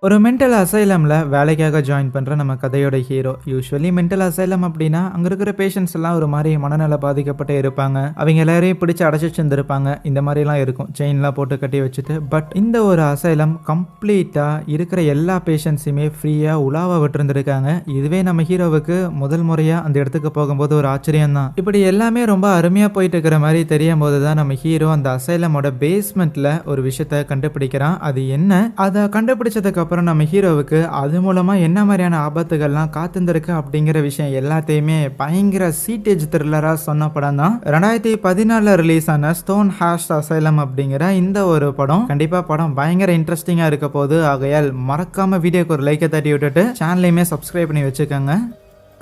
ஒரு மென்டல் அசைலம்ல வேலைக்காக ஜாயின் பண்ற நம்ம கதையோட ஹீரோ. யூசுவலி மென்டல் அசைலம் அப்படின்னா அங்க இருக்கிற பேஷண்ட்ஸ் எல்லாம் ஒரு மாதிரி மனநல பாதிக்கப்பட்டு இருப்பாங்க. அவங்க எல்லாரையும் பிடிச்சு அடைச்சு வச்சிருந்திருப்பாங்க. இந்த மாதிரி எல்லாம் இருக்கும், செயின்லாம் போட்டு கட்டி வச்சுட்டு. பட் இந்த ஒரு அசைலம் கம்ப்ளீட்டா இருக்கிற எல்லா பேஷண்ட்ஸையுமே ஃப்ரீயா உலாவ விட்டுருந்துருக்காங்க. இதுவே நம்ம ஹீரோவுக்கு முதல் முறையா அந்த இடத்துக்கு போகும்போது ஒரு ஆச்சரியம் தான். இப்படி எல்லாமே ரொம்ப அருமையா போயிட்டு இருக்கிற மாதிரி தெரியும் போதுதான் நம்ம ஹீரோ அந்த அசைலமோட பேஸ்மெண்ட்ல ஒரு விஷயத்த கண்டுபிடிக்கிறான். அது என்ன, அதை கண்டுபிடிச்சதுக்கு அப்புறம் நம்ம ஹீரோவுக்கு அது மூலமா என்ன மாதிரியான ஆபத்துகள்லாம் காத்திருந்திருக்கு அப்படிங்கிற விஷயம் எல்லாத்தையுமே பயங்கர சீட்டேஜ் த்ரில்லரா சொன்ன படம் தான் 2014 ரிலீஸ் ஆன ஸ்டோன் ஹாஷ் அசைலம் அப்படிங்கிற இந்த ஒரு படம். கண்டிப்பா படம் பயங்கர இன்ட்ரெஸ்டிங்கா இருக்க போது. ஆகையால் மறக்காம வீடியோக்கு ஒரு லைக்கை தட்டி விட்டுட்டு சேனலையுமே சப்ஸ்கிரைப் பண்ணி வச்சுக்கோங்க.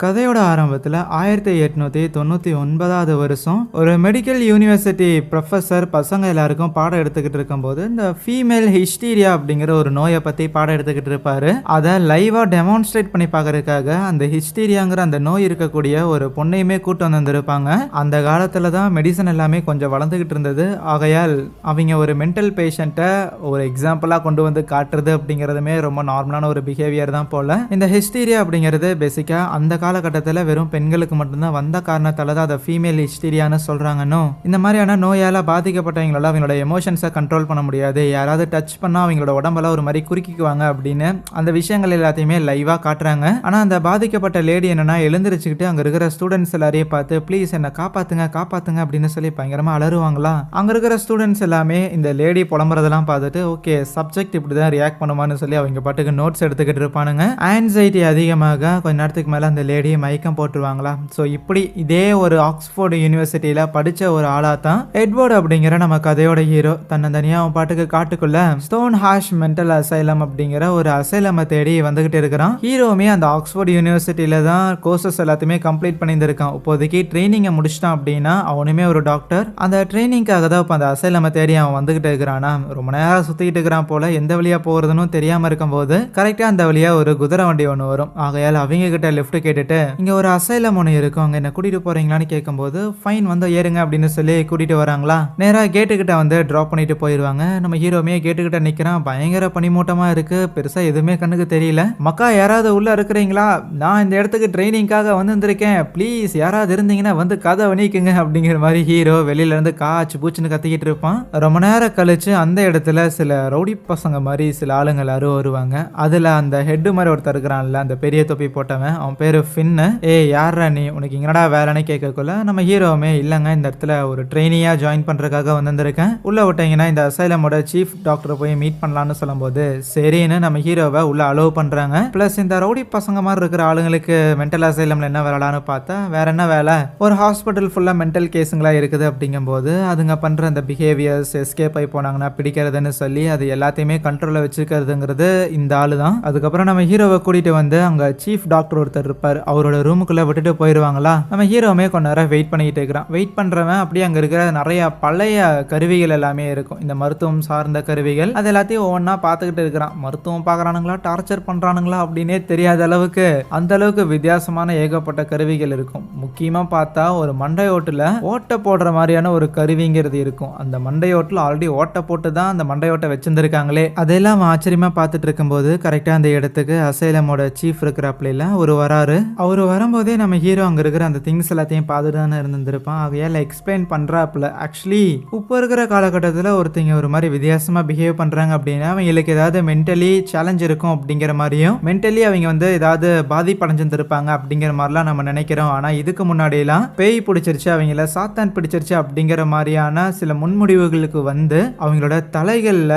கதையோட ஆரம்பத்தில் 1899 வருஷம் ஒரு மெடிக்கல் யூனிவர்சிட்டி ப்ரொஃபஸர் பசங்க எல்லாருக்கும் பாடம் எடுத்துக்கிட்டு இருக்கும்போது இந்த ஃபீமேல் ஹிஸ்டீரியா அப்படிங்கிற ஒரு நோயை பற்றி பாடம் எடுத்துக்கிட்டு இருப்பாரு. அதை லைவாக டெமான்ஸ்ட்ரேட் பண்ணி பார்க்கறதுக்காக அந்த ஹிஸ்டீரியாங்கிற அந்த நோய் இருக்கக்கூடிய ஒரு பொண்ணையுமே கூட்டு வந்திருப்பாங்க. அந்த காலத்தில் தான் மெடிசன் எல்லாமே கொஞ்சம் வளர்ந்துக்கிட்டு இருந்தது. ஆகையால் அவங்க ஒரு மென்டல் பேஷண்ட்டை ஒரு எக்ஸாம்பிளாக கொண்டு வந்து காட்டுறது அப்படிங்கிறதுமே ரொம்ப நார்மலான ஒரு பிஹேவியர் தான் போல. இந்த ஹிஸ்டீரியா அப்படிங்கிறது பேசிக்காக அந்த காலகட்டத்தில் வெறும் பெண்களுக்கு மட்டும்தான் வந்த காரணத்தால தான் அதை ஃபீமேல் ஹிஸ்டீரியான்னு சொல்றாங்கன்னு. இந்த மாதிரியான நோயால் பாதிக்கப்பட்டவங்களால அவங்களோட எமோஷன்ஸை கண்ட்ரோல் பண்ண முடியாது, யாராவது டச் பண்ணால் அவங்களோட உடம்பெல்லாம் ஒரு மாதிரி குறுக்கிக்குவாங்க அப்படின்னு அந்த விஷயங்கள் எல்லாத்தையுமே லைவாக காட்டுறாங்க. ஆனால் அந்த பாதிக்கப்பட்ட லேடி என்னன்னா எழுந்திரிச்சுக்கிட்டு அங்கே இருக்கிற ஸ்டூடெண்ட்ஸ் எல்லாரையும் பார்த்து ப்ளீஸ் என்னை காப்பாத்துங்க காப்பாத்துங்க அப்படின்னு சொல்லி பயங்கரமாக அலறுவாங்களா. அங்கே இருக்கிற ஸ்டூடெண்ட்ஸ் எல்லாமே இந்த லேடி புலம்புறதெல்லாம் பார்த்துட்டு ஓகே சப்ஜெக்ட் இப்படி தான் ரியாக்ட் பண்ணுமான்னு சொல்லி அவங்க பாட்டுக்கு நோட்ஸ் எடுத்துக்கிட்டு இருப்பானுங்க. ஆன்சைட்டி அதிகமாக கொஞ்ச நேரத்துக்கு மேலே அந்த லேடி மயக்கம் போட்டுருவாங்களா. ஸோ இப்படி இதே ஒரு ஆக்ஸ்போர்டு யூனிவர்சிட்டியில் படித்த ஒரு ஆளாக தான் எட்வர்ட் அப்படிங்கிற நம்ம கதையோட ஹீரோ தன்னந்தனியாக அவன் பாட்டுக்கு காட்டுக்குள்ள ஸ்டோன் ஹாஷ் மென்டல் அசைலம் அப்படிங்கிற ஒரு அசைலமை தேடி வந்துகிட்டு இருக்கிறான். ஹீரோவுமே அந்த ஆக்ஸ்போர்டு யூனிவர்சிட்டியில தான் கோர்சஸ் எல்லாத்தையுமே கம்ப்ளீட் பண்ணியிருந்திருக்கான். இப்போதைக்கு ட்ரைனிங்கை முடிச்சிட்டான் அப்படின்னா அவனுமே ஒரு டாக்டர். அந்த ட்ரைனிங்காக தான் இப்போ அந்த அசைலமை தேடி அவன் வந்துகிட்டு இருக்கிறானா. ரொம்ப நேரம் சுற்றிக்கிட்டு இருக்கிறான் போல. எந்த வழியாக போகிறதுன்னு தெரியாமல் இருக்கும்போது கரெக்டாக அந்த வழியாக ஒரு குதிரை வண்டி ஒன்று வரும். ஆகையால் அவங்க கிட்ட லிஃப்ட் கேட்டுட்டு இங்க ஒரு அசைலம் ஒன்று இருக்கும், அங்க என்ன கூட்டிட்டு போறீங்களான்னு கேட்கும்போது ஃபைன் வந்து ஏறுங்க அப்படின்னு சொல்லி கூட்டிட்டு வராங்களா. நேரா கேட்டுக்கிட்ட வந்து டிராப் பண்ணிட்டு போயிருவாங்க. நம்ம ஹீரோமே கேட்டுக்கிட்ட நிக்கிறான். பயங்கர பனிமூட்டமா இருக்கு, பெருசா எதுவுமே கண்ணுக்கு தெரியல. மக்கா யாராவது உள்ள இருக்கிறீங்களா, நான் இந்த இடத்துக்கு ட்ரைனிங்காக வந்திருக்கேன், ப்ளீஸ் யாராவது இருந்தீங்கன்னா வந்து கதை வணிக்குங்க அப்படிங்கிற மாதிரி ஹீரோ வெளியில இருந்து காச்சு பூச்சுன்னு கத்திக்கிட்டு இருப்பான். ரொம்ப நேரம் கழிச்சு அந்த இடத்துல சில ரவுடி பசங்க மாதிரி சில ஆளுங்க எல்லாரும் வருவாங்க. அதுல அந்த ஹெட் மாதிரி ஒருத்தர் இருக்கிறான்ல, அந்த பெரிய தொப்பி போட்டவன், அவன் பேரு ஃபின்னு. யாரா நீ, உனக்கு எங்கடா வேலைன்னு கேட்கக்குள்ள நம்ம ஹீரோவுமே இல்லைங்க இந்த இடத்துல ஒரு ட்ரெயினியா ஜாயின் பண்றதுக்காக வந்திருக்கேன், உள்ள விட்டீங்கன்னா இந்த அசைலமோட சீஃப் டாக்டரை போய் மீட் பண்ணலாம்னு சொல்லும்போது சரின்னு நம்ம ஹீரோவை உள்ள அலோவ் பண்றாங்க. பிளஸ் இந்த ரவுடி பசங்க மாதிரி இருக்கிற ஆளுங்களுக்கு மென்டல் அசைலம்ல என்ன வேலைன்னு பார்த்தா வேற என்ன வேலை, ஒரு ஹாஸ்பிட்டல் ஃபுல்லா மென்டல் கேஸுங்களா இருக்குது. அப்படிங்கும்போது அதுங்க பண்ற அந்த பிஹேவியர்ஸ் எஸ்கேப் ஆகி போனாங்கன்னா பிடிக்கிறதுன்னு சொல்லி அது எல்லாத்தையுமே கண்ட்ரோல்ல வச்சுக்கிறதுங்கிறது இந்த ஆளு தான். அதுக்கப்புறம் நம்ம ஹீரோவை கூட்டிட்டு வந்து அங்க சீஃப் டாக்டர் ஒருத்தர் இருப்பார், அவரோட ரூமுக்குள்ள விட்டுட்டு போயிருவாங்களா. நம்ம ஹீரோமே கொஞ்ச நேரம் வெயிட் பண்ணிட்டு இருக்கிறான். வெயிட் பண்றவன் அப்படியே அங்க இருக்கிற நிறைய பழைய கருவிகள் எல்லாமே இருக்கும், இந்த மருத்துவம் சார்ந்த கருவிகள், அது எல்லாத்தையும் ஒவ்வொன்றா பார்த்துக்கிட்டு இருக்கிறான். மருத்துவம் பார்க்கறானுங்களா டார்ச்சர் பண்றானுங்களா அப்படின்னே தெரியாத அளவுக்கு அந்த அளவுக்கு வித்தியாசமான ஏகப்பட்ட கருவிகள் இருக்கும். முக்கியமா பார்த்தா ஒரு மண்டையோட்டுல ஓட்டை போடுற மாதிரியான ஒரு கருவிங்கிறது இருக்கும். அந்த மண்டையோட்டில் ஆல்ரெடி ஓட்டை போட்டு தான் அந்த மண்டையோட்டை வச்சிருந்திருக்காங்களே. அதெல்லாம் ஆச்சரியமா பார்த்துட்டு இருக்கும்போது கரெக்டா அந்த இடத்துக்கு அசைலமோட சீஃப் இருக்கிறாப்ல ஒரு வராரு. அவரு வரும்போதே நம்ம ஹீரோ அங்க இருக்கிற அந்த திங்ஸ் எல்லாத்தையும் பார்த்துட்டு தானே இருந்திருப்பான். ஆகையால எக்ஸ்பிளைன் பண்றாப்ல ஆக்சுவலி இப்போ இருக்கிற காலகட்டத்தில் ஒருத்தங்க ஒரு மாதிரி வித்தியாசமா பிஹேவ் பண்றாங்க அப்படின்னா அவங்களுக்கு ஏதாவது மென்டலி சேலஞ்ச் இருக்கும் அப்படிங்கிற மாதிரியும் மென்டலி அவங்க வந்து ஏதாவது பாதிப்படைஞ்சிருப்பாங்க அப்படிங்கிற மாதிரிலாம் நம்ம நினைக்கிறோம். ஆனா இதுக்கு முன்னாடியெல்லாம் பேய் பிடிச்சிருச்சு, அவங்கள சாத்தான் பிடிச்சிருச்சு அப்படிங்கிற மாதிரியான சில முன்முடிவுகளுக்கு வந்து அவங்களோட தலைகள்ல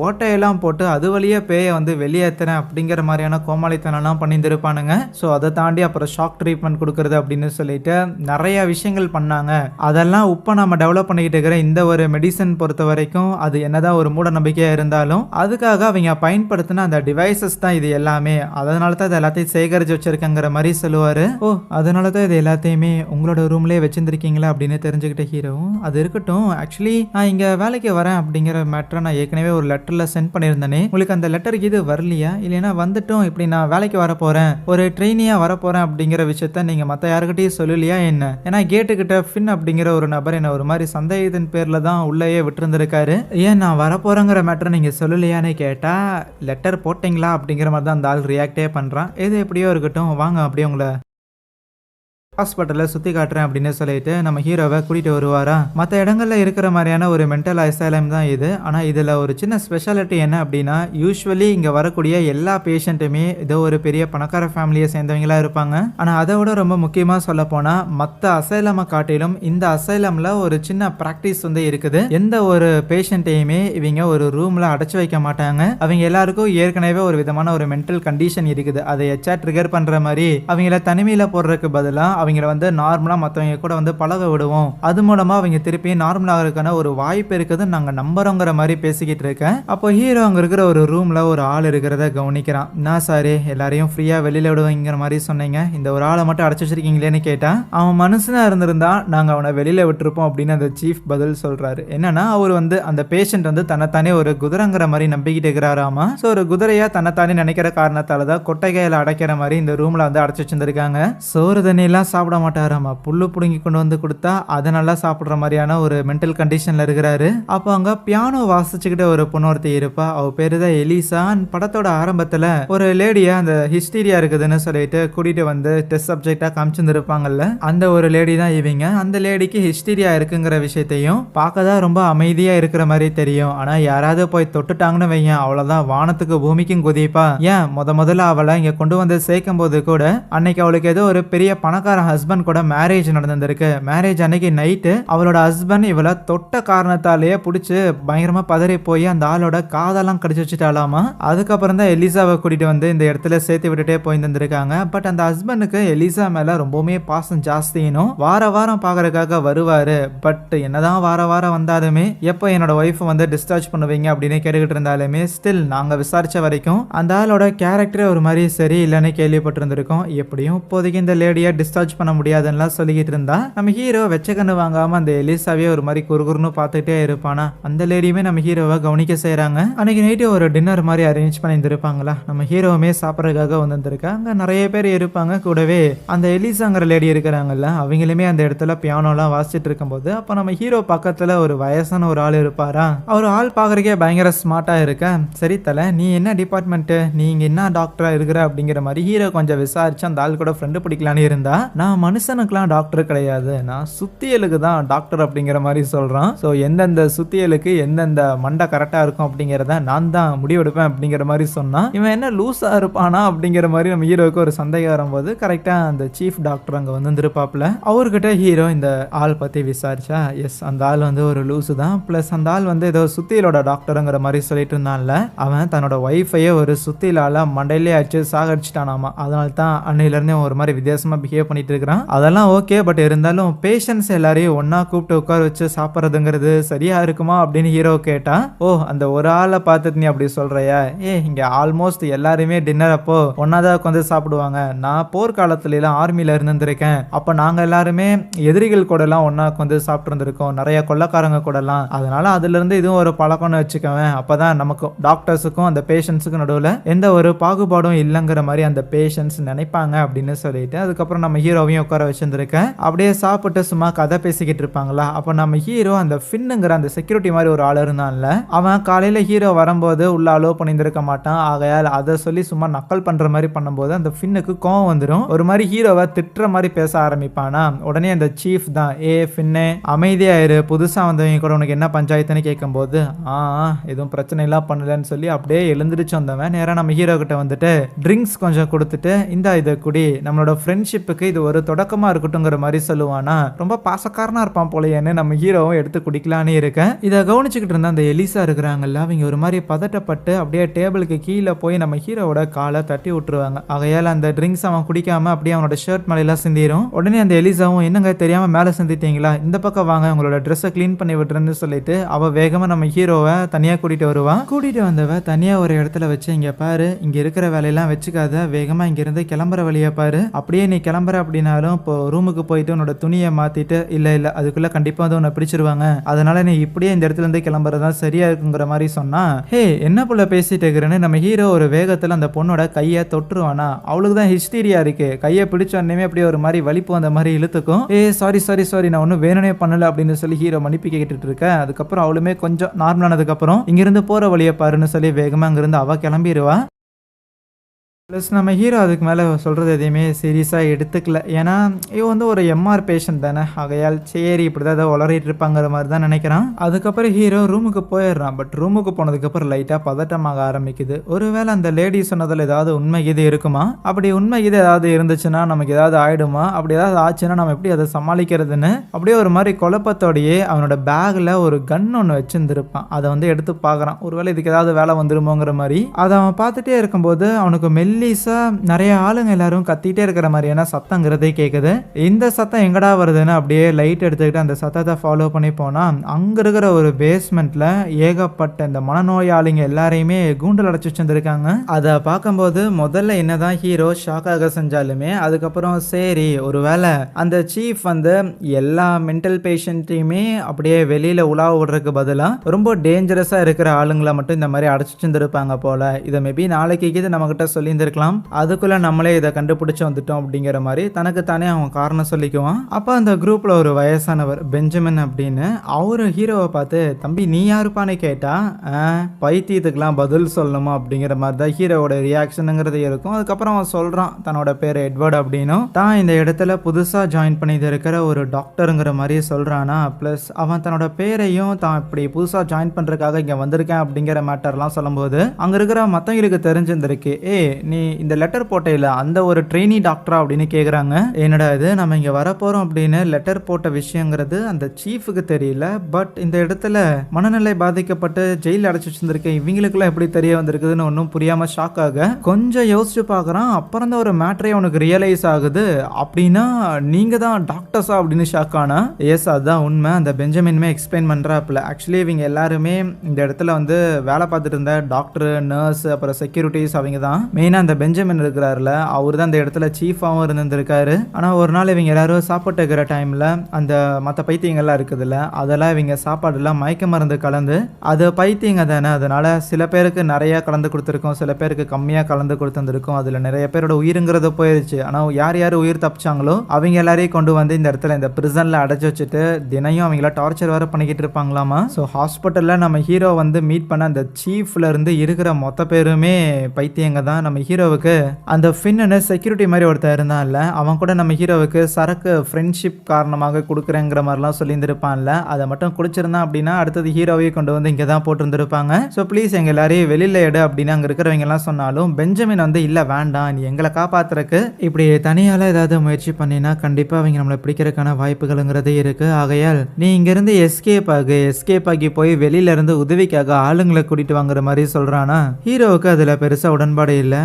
ஓட்டையெல்லாம் போட்டு அது வழியா பேயை வந்து வெளியேற்றுறேன் அப்படிங்கிற மாதிரியான கோமாளித்தனம்லாம் பண்ணியிருந்திருப்பானுங்க. ஸோ அதை தாண்டி அப்புறம் ஷாக் ட்ரீட்மெண்ட் கொடுக்கறது அப்படின்னு சொல்லிட்டு நிறைய விஷயங்கள் பண்ணாங்க. அதெல்லாம் இப்போ நம்ம டெவலப் பண்ணிக்கிட்டு இருக்கிற இந்த ஒரு மெடிசன் பொறுத்த வரைக்கும் அது என்னதான் ஒரு மூட நம்பிக்கையாக இருந்தாலும் அதுக்காக அவங்க பயன்படுத்தின அந்த டிவைசஸ் தான் இது எல்லாமே. அதனால தான் இது எல்லாத்தையும் சேகரித்து வச்சிருக்கங்கிற மாதிரி சொல்லுவார். ஓ அதனால தான் இது எல்லாத்தையுமே உங்களோட ரூம்லேயே வச்சிருந்துருக்கீங்களா அப்படின்னு தெரிஞ்சுக்கிட்ட ஹீரோவும் அது இருக்கட்டும், ஆக்சுவலி நான் இங்கே வேலைக்கு வரேன் அப்படிங்கிற மேட்டரை நான் ஏற்கனவே ஒரு லெட்டரில் சென்ட் பண்ணியிருந்தேனே, உங்களுக்கு அந்த லெட்டருக்கு இது வரலையா, இல்லைன்னா வந்துட்டும் இப்படி நான் வேலைக்கு வர போகிறேன், ஒரு ட்ரெயினியாக வர வரப்போறேன் அப்படிங்கிற விஷயத்த நீங்க மத்த யாருக்கிட்டையும் சொல்லலையா என்ன? ஏன்னா கேட்டுக்கிட்ட ஃபின் அப்படிங்கிற ஒரு நபர் என்ன ஒரு மாதிரி சந்தேகத்தின் பேர்ல தான் உள்ளேயே விட்டுருந்துருக்காரு. ஏன் நான் வரப்போறேங்கிற மேட்டர் நீங்க சொல்லலையான்னு கேட்டா லெட்டர் போட்டீங்களா அப்படிங்கிற மாதிரி தான் அந்த ஆள் ரியாக்டே பண்றான். எது எப்படியோ இருக்கட்டும், வாங்க அப்படியே உங்களை ஹாஸ்பிட்டலில் சுற்றி காட்டுறேன் அப்படின்னு சொல்லிட்டு நம்ம ஹீரோவை கூட்டிகிட்டு வருவாரா. மற்ற இடங்களில் இருக்கிற மாதிரியான ஒரு மென்டல் அசைலம் தான் இது. ஆனால் இதில் ஒரு சின்ன ஸ்பெஷாலிட்டி என்ன அப்படின்னா, யூஸ்வலி இங்கே வரக்கூடிய எல்லா பேஷண்ட்டுமே ஏதோ ஒரு பெரிய பணக்கார ஃபேமிலியை சேர்ந்தவங்களா இருப்பாங்க. ஆனால் அதை விட ரொம்ப முக்கியமாக சொல்ல போனால் மற்ற அசைலமை காட்டிலும் இந்த அசைலமில் ஒரு சின்ன ப்ராக்டிஸ் வந்து இருக்குது. எந்த ஒரு பேஷண்ட்டையுமே இவங்க ஒரு ரூமில் அடைச்சி வைக்க மாட்டாங்க. அவங்க எல்லாருக்கும் ஏற்கனவே ஒரு விதமான ஒரு மென்டல் கண்டிஷன் இருக்குது. அதை எச்சா ட்ரிகர் பண்ணுற மாதிரி அவங்கள தனிமையில் போடுறதுக்கு பதிலாக அவங்கள வந்து நார்மலா மற்றவங்க கூட வந்து பழக விடுவோம். அது மூலமா அவங்க திருப்பி நார்மல் ஆகிறதுக்கான ஒரு வாய்ப்பு இருக்குதுன்னு நாங்க நம்புறோங்கிற மாதிரி பேசிக்கிட்டு இருக்கேன். அப்போ ஹீரோ அங்க இருக்கிற ஒரு ரூம்ல ஒரு ஆள் இருக்கிறத கவனிக்கிறான். நான் சாரு எல்லாரையும் ஃப்ரீயா வெளியில விடுவீங்கிற மாதிரி சொன்னீங்க, இந்த ஒரு ஆளை மட்டும் அடைச்சு வச்சிருக்கீங்களேன்னு கேட்டான். அவன் மனுஷனா இருந்திருந்தா நாங்க அவனை வெளியில விட்டுருப்போம் அப்படின்னு அந்த சீஃப் பதில் சொல்றாரு. என்னன்னா அவர் வந்து அந்த பேஷண்ட் வந்து தன்னைத்தானே ஒரு குதிரைங்கிற மாதிரி நம்பிக்கிட்டு இருக்கிறாராமா. ஸோ ஒரு குதிரையா தன்னைத்தானே நினைக்கிற காரணத்தால தான் கொட்டைகையில அடைக்கிற மாதிரி இந்த ரூம்ல வந்து அடைச்சு வச்சிருந்திருக்காங்க. சோறு தண்ணி எல்லாம் சாப்பிட மாட்டாராமா. புல்லு புடுங்கி கொண்டு வந்து கொடுத்தா அதை நல்லா சாப்பிடுற மாதிரியான ஒரு மென்டல் கண்டிஷன்ல இருக்கிறாரு. அப்போ அங்க பியானோ வாசிச்சுக்கிட்ட ஒரு பொண்ணு ஒருத்தி இருப்பா. அவ பேரு தான் எலிசா. படத்தோட ஆரம்பத்துல ஒரு லேடியா அந்த ஹிஸ்டீரியா இருக்குதுன்னு சொல்லிட்டு கூட்டிட்டு வந்து டெஸ்ட் சப்ஜெக்டா காமிச்சிருப்பாங்கல்ல, அந்த ஒரு லேடி தான் இவங்க. அந்த லேடிக்கு ஹிஸ்டீரியா இருக்குங்கிற விஷயத்தையும் பார்க்கதான் ரொம்ப அமைதியா இருக்கிற மாதிரி தெரியும். ஆனா யாராவது போய் தொட்டுட்டாங்கன்னு வைங்க, அவ்வளவுதான் வானத்துக்கு பூமிக்கும் குதிப்பா. ஏன் முதல்ல அவளை இங்க கொண்டு வந்து சேர்க்கும் போது கூட அன்னைக்கு அவளுக்கு ஏதோ ஒரு பெரிய பணக்கார ஹஸ்பண்ட் கூட மேரேஜ் நடந்திருக்கு. மேரேஜ் அன்னைக்கு நைட்டு அவளோட ஹஸ்பண்ட் இவளை தொட்ட காரணத்தாலேயே பிடிச்சி பயங்கரமா பதறி போய் அந்த ஆளோட காதெல்லாம் கடிச்சு வச்சுட்டாலாமா. அதுக்கப்புறம் தான் எலிசாவை கூட்டிட்டு வந்து இந்த இடத்துல சேர்த்து விட்டுட்டே போயிருந்திருக்காங்க. பட் அந்த ஹஸ்பண்டுக்கு எலிசா மேல ரொம்பவுமே பாசம் ஜாஸ்தினும் வாரம் பாக்குறதுக்காக வருவாரு. பட் என்னதான் வாரம் வந்தாலுமே எப்போ என்னோட ஒய்ஃப் வந்து டிஸ்சார்ஜ் பண்ணுவீங்க அப்படின்னு கேட்டுக்கிட்டு இருந்தாலுமே ஸ்டில் நாங்க விசாரிச்ச வரைக்கும் அந்த ஆளோட கேரக்டரே ஒரு மாதிரி சரி இல்லைன்னு கேள்விப்பட்டிருந்திருக்கோம். எப்படியும் இப்போதைக்கு இந்த லேடியை டிஸ்சார்ஜ் பண்ண முடியாதுன்னு சொல்லிக்கிட்டு இருந்தா நம்ம ஹீரோ வெச்ச கண்ணு வாங்காம அந்த எலிசாவே ஒரு மாதிரி குறுகுறுன்னு பார்த்துட்டே இருப்பானா. அந்த லேடியுமே நம்ம ஹீரோவை கவனிக்க செய்யறாங்க. அன்னைக்கு நைட்டு ஒரு டின்னர் மாதிரி அரேஞ்ச் பண்ணியிருந்திருப்பாங்களா. நம்ம ஹீரோவுமே சாப்பிட்றதுக்காக வந்திருக்காங்க. நிறைய பேர் இருப்பாங்க. கூடவே அந்த எலிசாங்கிற லேடி இருக்கிறாங்கல்ல, அவங்களுமே அந்த இடத்துல பியானோலாம் வாசிச்சுட்டு இருக்கும்போது அப்போ நம்ம ஹீரோ பக்கத்துல ஒரு வயசான ஒரு ஆள் இருப்பாரா. அவர் ஆள் பாக்குறதுக்கே பயங்கர ஸ்மார்ட்டா இருக்க. சரி தலை, நீ என்ன டிபார்ட்மெண்ட், நீங்க என்ன டாக்டரா இருக்கிற அப்படிங்கிற மாதிரி ஹீரோ கொஞ்சம் விசாரிச்சு அந்த ஆள் கூட ஃப்ரெண்டு பிடிக்கலான்னு இருந்தா, நான் மனுஷனுக்குலாம் டாக்டர் கிடையாது, நான் சுத்தியலுக்கு தான் டாக்டர் அப்படிங்கிற மாதிரி சொல்றான். ஸோ எந்தெந்த சுத்தியலுக்கு எந்தெந்த மண்டை கரெக்டா இருக்கும் அப்படிங்கிறத நான் தான் முடிவெடுப்பேன் அப்படிங்கிற மாதிரி சொன்னா, இவன் என்ன லூஸா இருப்பானா அப்படிங்கிற மாதிரி நம்ம ஹீரோவுக்கு ஒரு சந்தேகம் வரும்போது கரெக்டா அந்த சீஃப் டாக்டர் அங்க வந்து இருப்பாப்ல. அவர்கிட்ட ஹீரோ இந்த ஆள் பத்தி விசாரிச்சா, எஸ் அந்த ஆள் வந்து ஒரு லூசு தான், பிளஸ் அந்த ஆள் வந்து ஏதோ சுத்தியலோட டாக்டருங்கிற மாதிரி சொல்லிட்டு இருந்தான்ல, அவன் தன்னோட ஒய்ஃபையே ஒரு சுத்தியிலால மண்டையிலே அடிச்சு சாகடிச்சிட்டானாமா. அதனால தான் அன்னையில இருந்து ஒரு மாதிரி வித்தியாசமா பிஹேவ் பண்ணிட்டு இருக்கிறான். அதெல்லாம் ஓகே, பட் இருந்தாலும் பேஷன்ஸ் எல்லாரையும் ஒன்னா கூப்பிட்டு உட்கார வச்சு சாப்பிட்றதுங்கிறது சரியா இருக்குமா அப்படின்னு ஹீரோ கேட்டா, ஓ அந்த ஒரு ஆளை பார்த்துட்டு நீ அப்படி சொல்றியா, இங்க ஆல்மோஸ்ட் எல்லாருமே டின்னர் அப்போ ஒன்னாதான் உட்காந்து சாப்பிடுவாங்க. நான் போர்க்காலத்துல எல்லாம் ஆர்மியில இருந்திருக்கேன். அப்ப நாங்க எல்லாருமே எதிரிகள் கூட எல்லாம் ஒன்னா உட்காந்து சாப்பிட்டு இருந்திருக்கோம், நிறைய கொள்ளக்காரங்க கூட எல்லாம். அதனால அதுல இருந்து இதுவும் ஒரு பழக்கம்னு வச்சுக்கவேன். அப்பதான் நமக்கு டாக்டர்ஸுக்கும் அந்த பேஷண்ட்ஸுக்கும் நடுவில் எந்த ஒரு பாகுபாடும் இல்லைங்கிற மாதிரி அந்த பேஷண்ட்ஸ் நினைப்பாங்க அப்படின்னு சொல்லிட்டு அதுக்கப்புறம் நம்ம ஹீரோவையும் உட்கார வச்சிருந்திருக்கேன். அப்படியே சாப்பிட்டு சும்மா கதை பேசிக்கிட்டு இருப்பாங்களா. அப்போ நம்ம ஹீரோ அந்த ஃபின்னுங்கிற அந்த செக்யூரிட்டி மாதிரி ஒரு ஆள் இருந்தான்ல, அவன் காலையில ஹீரோ வரும்போது உள்ள அலோவ் பண்ணியிருந்திருக்க மாட்டான். ஆகையால் அதை சொல்லி சும்மா நக்கல் பண்ற மாதிரி பண்ணும்போது அந்த ஃபின்னுக்கு கோவம் வந்துடும். ஒரு மாதிரி ஹீரோவை திட்டுற மாதிரி பேச ஆரம்பிப்பானா. உடனே அந்த சீஃப் தான், ஃபின்னு அமைதியாயிரு, புதுசா வந்தவங்க கூட உனக்கு என்ன பஞ்சாயத்துன்னு கேட்கும்போது எதுவும் பிரச்சனை எல்லாம் பண்ணலன்னு சொல்லி அப்படியே எழுந்திரிச்சு வந்தவன் நேரம் நம்ம ஹீரோ கிட்ட வந்துட்டு ட்ரிங்க்ஸ் கொஞ்சம் கொடுத்துட்டு, இந்த இதை குடி, நம்மளோட ஃப்ரெண்ட்ஷிப்புக்கு இது ஒரு தொடக்கமா இருக்கட்டும்ங்கிற மாதிரி சொல்லுவானா. ரொம்ப பாசக்காரனா இருப்பான் போலையேன்னு நம்ம ஹீரோவும் எடுத்து குடிக்கலான்னு இருக்கேன். இதை கவனிச்சுக்கிட்டு இருந்தா அந்த எலிசா இருக்கிறாங்கல்ல, அவங்க ஒரு மாதிரி பதட்டப்பட்டு அப்படியே டேபிளுக்கு கீழே போய் நம்ம ஹீரோவோட காலை தட்டி விட்டுருவாங்க. ஆகையால் அந்த ட்ரிங்க்ஸ் அவன் குடிக்காம அப்படியே அவனோட ஷர்ட் மேலாம் சிந்திரும். உடனே அந்த எலிசாவும், என்னங்க தெரியாம மேலே சிந்திட்டீங்களா, இந்த பக்கம் வாங்க உங்களோட ட்ரெஸ்ஸை கிளீன் பண்ணி விட்டுருன்னு சொல்லிட்டு அவ வேகமா நம்ம ஹீரோவை தனியா கூட்டிட்டு வருவான். கூட்டிட்டு வந்தவ தனியா ஒரு இடத்துல வச்சு, இங்க பாரு, இங்க இருக்கிற வேலையெல்லாம் வச்சுக்காத, வேகமா இங்க இருந்து கிளம்புற வழியை பாரு, அப்படியே நீ கிளம்புற அப்படின்னாலும் இப்போ ரூமுக்கு போயிட்டு உன்னோட துணியை மாத்திட்டு இல்ல அதுக்குள்ள கண்டிப்பா வந்து உன்னை பிடிச்சிருவாங்க, அதனால நீ இப்படியே இந்த இடத்துல இருந்து கிளம்புறதா சரியா இருக்குங்கிற மாதிரி சொன்னா, ஹே என்ன புள்ள பேசிட்டு இருக்கிறேன்னு நம்ம ஹீரோ ஒரு வேகத்துல அந்த பொண்ணோட கையை தொட்டுருவானா. அவளுக்கு தான் ஹிஸ்டீரியா இருக்கு, கையை பிடிச்ச உடனே அப்படியே ஒரு மாதிரி வலிப்பு அந்த மாதிரி இழுத்துக்கும். சாரி நான் ஒன்றும் வேணுனே பண்ணல அப்படின்னு சொல்லி ஹீரோ மன்னிப்பு கேட்டுட்டு இருக்க. அதுக்கப்புறம் அவளுமே கொஞ்சம் நார்மலானதுக்கு அப்புறம் இங்கிருந்து போற வழியை பாருன்னு சொல்லி வேகமா அங்கிருந்து அவ கிளம்பிடுவா. ப்ளஸ் நம்ம ஹீரோ அதுக்கு மேலே சொல்கிறது எதையுமே சீரியஸாக எடுத்துக்கல. ஏன்னா இவன் வந்து ஒரு எம்ஆர் பேஷண்ட் தானே, ஆகையால் சரி இப்படி தான் ஏதோ உளறிட்டு இருப்பாங்கிற மாதிரி தான் நினைக்கிறான். அதுக்கப்புறம் ஹீரோ ரூமுக்கு போயிடுறான். பட் ரூமுக்கு போனதுக்கப்புறம் லைட்டாக பதட்டமாக ஆரம்பிக்குது. ஒருவேளை அந்த லேடி சொன்னதில் ஏதாவது உண்மை இது இருக்குமா, அப்படி உண்மை இது ஏதாவது இருந்துச்சுன்னா நமக்கு ஏதாவது ஆகிடுமா, அப்படி ஏதாவது ஆச்சுன்னா நம்ம எப்படி அதை சமாளிக்கிறதுன்னு அப்படியே ஒரு மாதிரி குழப்பத்தோடையே அவனோட பேக்கில் ஒரு கன் ஒன்று வச்சுருந்துருப்பான். அதை வந்து எடுத்து பார்க்குறான், ஒருவேளை இதுக்கு ஏதாவது வேலை வந்துருமோங்கிற மாதிரி. அதை அவன் பார்த்துட்டே இருக்கும்போது அவனுக்கு மெல்லிசா நிறைய ஆளுங்க எல்லாரும் கத்திட்டே இருக்கிற மாதிரியான சத்தங்கிறதே கேட்குது. இந்த சத்தம் எங்கடா வருதுன்னு அப்படியே லைட் எடுத்துக்கிட்டு அந்த சத்தத்தை ஃபாலோ பண்ணி போனா அங்க இருக்கிற ஒரு பேஸ்மெண்ட்ல ஏகப்பட்ட இந்த மனநோயாளிங்க எல்லாரையுமே கூண்டில் அடைச்சு வச்சிருந்திருக்காங்க. அதை பார்க்கும்போது முதல்ல என்னதான் ஹீரோ ஷாக்காக செஞ்சாலுமே அதுக்கப்புறம் சரி ஒருவேளை அந்த சீஃப் வந்து எல்லா மென்டல் பேஷண்ட்டையுமே அப்படியே வெளியில உலாவ விடுறதுக்கு பதிலாக ரொம்ப டேஞ்சரஸா இருக்கிற ஆளுங்களை மட்டும் இந்த மாதிரி அடைச்சு வச்சிருந்திருப்பாங்க போல. இதை மேபி நாளைக்கு இது நம்ம கிட்ட சொல்லி இருக்கலாம், அதுக்குள்ள நம்மளே இதை கண்டுபிடிச்சு வந்துட்டோம் அப்படிங்கிற மாதிரி தனக்கு தானே அவன் காரணம் சொல்லிக்குவான். அப்ப அந்த குரூப்ல ஒரு வயசானவர் பெஞ்சமின் அப்படின்னு அவரு ஹீரோவை பார்த்து, தம்பி நீ யாருப்பான்னு கேட்டா, பைத்தியத்துக்கெல்லாம் பதில் சொல்லணுமா அப்படிங்கிற மாதிரி தான் ஹீரோவோட ரியாக்ஷனுங்கிறது இருக்கும். அதுக்கப்புறம் அவன் சொல்றான் தன்னோட பேர் எட்வர்ட் அப்படின்னும், தான் இந்த இடத்துல புதுசா ஜாயின் பண்ணி இருக்கிற ஒரு டாக்டருங்கிற மாதிரி சொல்றானா. பிளஸ் அவன் தன்னோட பேரையும் தான் இப்படி புதுசா ஜாயின் பண்றதுக்காக இங்க வந்திருக்கேன் அப்படிங்கிற மேட்டர்லாம் சொல்லும்போது அங்க இருக்கிற மத்தவங்களுக்கு தெரிஞ்சிருந்திருக்கு, நீ இந்த லெட்டர் போட்டையில அந்த ஒரு ட்ரெயினி டாக்டரா அப்படின்னு கேக்குறாங்க. என்னடா இது நம்ம இங்க வரப்போறோம் அப்படின்னு லெட்டர் போட்ட விஷயங்கிறது அந்த சீஃபுக்கு தெரியல. பட் இந்த இடத்துல மனநிலை பாதிக்கப்பட்டு ஜெயில அடைச்சு வச்சிருந்திருக்கேன் இவங்களுக்குலாம் எப்படி தெரிய வந்திருக்குதுன்னு ஒன்றும் புரியாம ஷாக் ஆக கொஞ்சம் யோசிச்சு பார்க்கறான். அப்புறம் தான் ஒரு மேட்டரே அவனுக்கு ரியலைஸ் ஆகுது. அப்படின்னா நீங்க தான் டாக்டர்ஸா அப்படின்னு ஷாக் ஆனா. எஸ் அதுதான் உண்மை. அந்த பெஞ்சமின்மே எக்ஸ்பிளைன் பண்றாப்ல. ஆக்சுவலி இவங்க எல்லாருமே இந்த இடத்துல வந்து வேலை பார்த்துட்டு இருந்த டாக்டர், நர்ஸ், அப்புறம் செக்யூரிட்டிஸ் அவங்க தான். மெயினா அந்த பெஞ்சமின் இருக்கிறாருல அவர் தான் அந்த இடத்துல சீஃபாவும் இருந்திருக்காரு. ஆனா ஒரு நாள் இவங்க எல்லாரும் சாப்பிட்டு இருக்கிற டைம்ல அந்த மற்ற பைத்தியங்கள்லாம் இருக்குதுல்ல அதெல்லாம் இவங்க சாப்பாடுலாம் மயக்க மருந்து கலந்து, அது பைத்தியங்க தானே, அதனால சில பேருக்கு நிறைய கலந்து கொடுத்துருக்கோம், சில பேருக்கு கம்மியா கலந்து கொடுத்துருக்கோம். அதுல நிறைய பேரோட உயிருங்கிறது போயிருச்சு. ஆனா யார் யார் உயிர் தப்பிச்சாங்களோ அவங்க எல்லாரையும் கொண்டு வந்து இந்த இடத்துல இந்த பிரிசன்ல அடைச்சு வச்சுட்டு தினையும் அவங்கள டார்ச்சர் வேற பண்ணிக்கிட்டு இருப்பாங்களாமா. ஸோ ஹாஸ்பிட்டல்ல நம்ம ஹீரோ வந்து மீட் பண்ண அந்த சீஃப்ல இருந்து இருக்கிற மொத்த பேருமே பைத்தியங்க தான். நம்ம ஹீரோவுக்கு அந்த ஃபின்னு செக்யூரிட்டி மாதிரி ஒருத்தர் இருந்தான்ல அவன் கூட நம்ம ஹீரோவுக்கு சரக்கு ஃப்ரெண்ட்ஷிப் காரணமாக கொடுக்குறேங்கிற மாதிரிலாம் சொல்லியிருந்திருப்பான்ல, அதை மட்டும் குடிச்சிருந்தான் அப்படின்னா அடுத்தது ஹீரோவையே கொண்டு வந்து இங்கே தான் போட்டுருந்துருப்பாங்க. ஸோ ப்ளீஸ் எங்கள் எல்லாரையும் வெளியில் எடு அப்படின்னு அங்கே இருக்கிறவங்க எல்லாம் சொன்னாலும் பெஞ்சமின் வந்து இல்லை வேண்டாம் நீ எங்களை காப்பாத்துறதுக்கு இப்படி தனியால் ஏதாவது முயற்சி பண்ணினா கண்டிப்பாக அவங்க நம்மளை பிடிக்கிறதுக்கான வாய்ப்புகளுங்கிறதே இருக்கு. ஆகையால் நீ இங்கேருந்து எஸ்கேப் ஆகி போய் வெளியில இருந்து உதவிக்காக ஆளுங்களை கூட்டிட்டு வாங்குற மாதிரி சொல்றானா. ஹீரோவுக்கு அதில் பெருசாக உடன்பாடு இல்லை.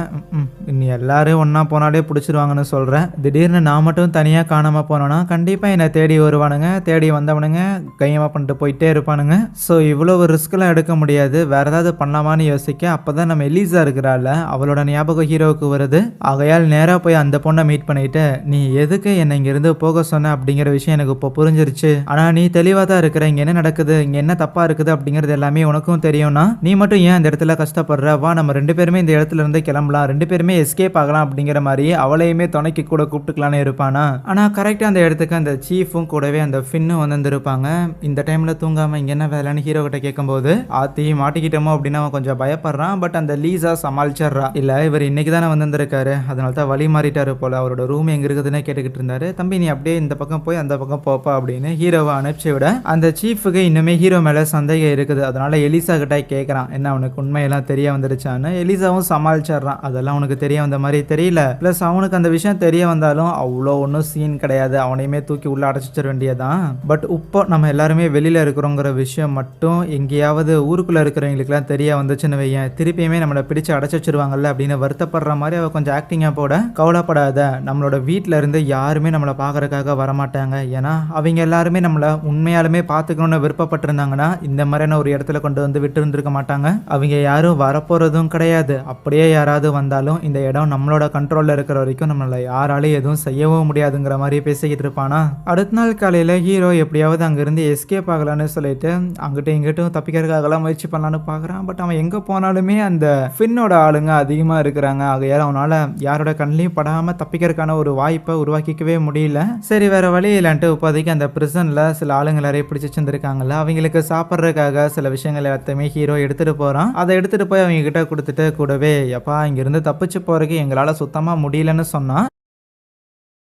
நீ எல்லாரும் ஒன்றா போனாலே பிடிச்சிருவாங்கன்னு சொல்கிறேன், திடீர்னு நான் மட்டும் தனியாக காணாமல் போனோன்னா கண்டிப்பாக என்னை தேடி வருவானுங்க, தேடி வந்தவனுங்க கையமாக பண்ணிட்டு போயிட்டே இருப்பானுங்க. ஸோ இவ்வளோ ரிஸ்க்லாம் எடுக்க முடியாது, வேற ஏதாவது பண்ணலாமான்னு யோசிக்க அப்போ தான் நம்ம எலிசா இருக்கிறாள் அவளோட ஞாபகம் ஹீரோவுக்கு வருது. ஆகையால் நேராக போய் அந்த பொண்ணை மீட் பண்ணிட்டு, நீ எதுக்கு என்னை இங்கேருந்து போக சொன்ன அப்படிங்கிற விஷயம் எனக்கு இப்போ புரிஞ்சிருச்சு. ஆனால் நீ தெளிவாக தான் இருக்கிற, இங்கே என்ன நடக்குது, இங்கே என்ன தப்பாக இருக்குது அப்படிங்கிறது எல்லாமே உனக்கும் தெரியும்னா நீ மட்டும் ஏன் அந்த இடத்துல கஷ்டப்படுற, வா நம்ம ரெண்டு பேருமே இந்த இடத்துல இருந்து கிளம்பலாம், ரெண்டு பேருமே எஸ்கேப் ஆகலாம் அப்படிங்கிற மாதிரி அவளையுமே துணைக்கு கூட கூப்பிட்டுக்கலான்னு இருப்பானா. ஆனா கரெக்டா அந்த இடத்துக்கு அந்த சீஃபும் கூடவே அந்த ஃபின்னும் வந்திருப்பாங்க. இந்த டைம்ல தூங்காம இங்க என்ன வேலைன்னு ஹீரோ கிட்ட கேட்கும்போது ஆத்தி மாட்டிக்கிட்டோமோ அப்படின்னு அவன் கொஞ்சம் பயப்படுறான். பட் அந்த லீசா சமாளிச்சிடுறா. இல்ல இவர் இன்னைக்கு தானே வந்திருக்காரு, அதனால தான் வழி மாறிட்டாரு போல, அவரோட ரூம் எங்க இருக்குதுன்னு கேட்டுக்கிட்டு இருந்தாரு. தம்பி நீ அப்படியே இந்த பக்கம் போய் அந்த பக்கம் போப்பா அப்படின்னு ஹீரோவை அனுப்பிச்சு விட அந்த சீஃபுக்கு இன்னுமே ஹீரோ மேல சந்தேகம் இருக்குது. அதனால எலிசா கிட்ட கேட்கறான் என்ன அவனுக்கு உண்மையெல்லாம் தெரிய வந்துருச்சான்னு. எலிசாவும் சமாளிச்சிடுறான், அதெல்லாம் உனக்கு தெரிய வந்த மாதிரி தெரியல. பிளஸ் அவனுக்கு அந்த விஷயம் தெரிய வந்தாலும் அவ்வளோ ஒன்றும் சீன் கிடையாது, அவனையுமே தூக்கி உள்ள அடைச்சிட வேண்டியதான். பட் இப்போ நம்ம எல்லாருமே வெளியில இருக்கிறோங்கிற விஷயம் மட்டும் எங்கேயாவது ஊருக்குள்ள இருக்கிறவங்களுக்குலாம் தெரிய வந்துச்சுன்னு வையன், திருப்பியுமே நம்மளை பிடிச்சு அடைச்சி வச்சிருவாங்கல்ல அப்படின்னு வருத்தப்படுற மாதிரி அவ கொஞ்சம் ஆக்டிங்கா போட, கவலைப்படாத நம்மளோட வீட்டில இருந்து யாருமே நம்மளை பார்க்கறதுக்காக வரமாட்டாங்க, ஏன்னா அவங்க எல்லாருமே நம்மளை உண்மையாலுமே பார்த்துக்கணும்னு விருப்பப்பட்டிருந்தாங்கன்னா இந்த மாதிரியான ஒரு இடத்துல கொண்டு வந்து விட்டு இருந்திருக்க மாட்டாங்க. அவங்க யாரும் வரப்போறதும் கிடையாது. அப்படியே யாராவது வந்தா வந்தாலும் இந்த இடம் நம்மளோட கண்ட்ரோல்ல இருக்கிற வரைக்கும் நம்மள யாராலையும் எதுவும் செய்யவும் முடியாதுங்கிற மாதிரி பேசிக்கிட்டு இருப்பானா. அடுத்த நாள் காலையில ஹீரோ எப்படியாவது அங்கிருந்து எஸ்கேப் ஆகலான்னு சொல்லிட்டு அங்கிட்டும் இங்கிட்டும் தப்பிக்கிறதுக்காகலாம் முயற்சி பண்ணலான்னு பாக்குறான். பட் அவன் எங்க போனாலுமே அந்த ஃபின்னோட ஆளுங்க அதிகமா இருக்கிறாங்க. ஆகையால அவனால யாரோட கண்ணிலையும் படாம தப்பிக்கிறதுக்கான ஒரு வாய்ப்பை உருவாக்கிக்கவே முடியல. சரி வேற வழி இல்லைன்ட்டு இப்போதைக்கு அந்த பிரிசன்ல சில ஆளுங்க நிறைய பிடிச்சி வச்சிருந்திருக்காங்கல்ல, அவங்களுக்கு சாப்பிட்றதுக்காக சில விஷயங்கள் எல்லாத்தையுமே ஹீரோ எடுத்துட்டு போறான். அதை எடுத்துட்டு போய் அவங்க கிட்ட கொடுத்துட்டு கூடவே எப்பா இங்கிருந்து தப்பிச்சு போறதுக்கு எங்களால சுத்தமா முடியலன்னு சொன்னா.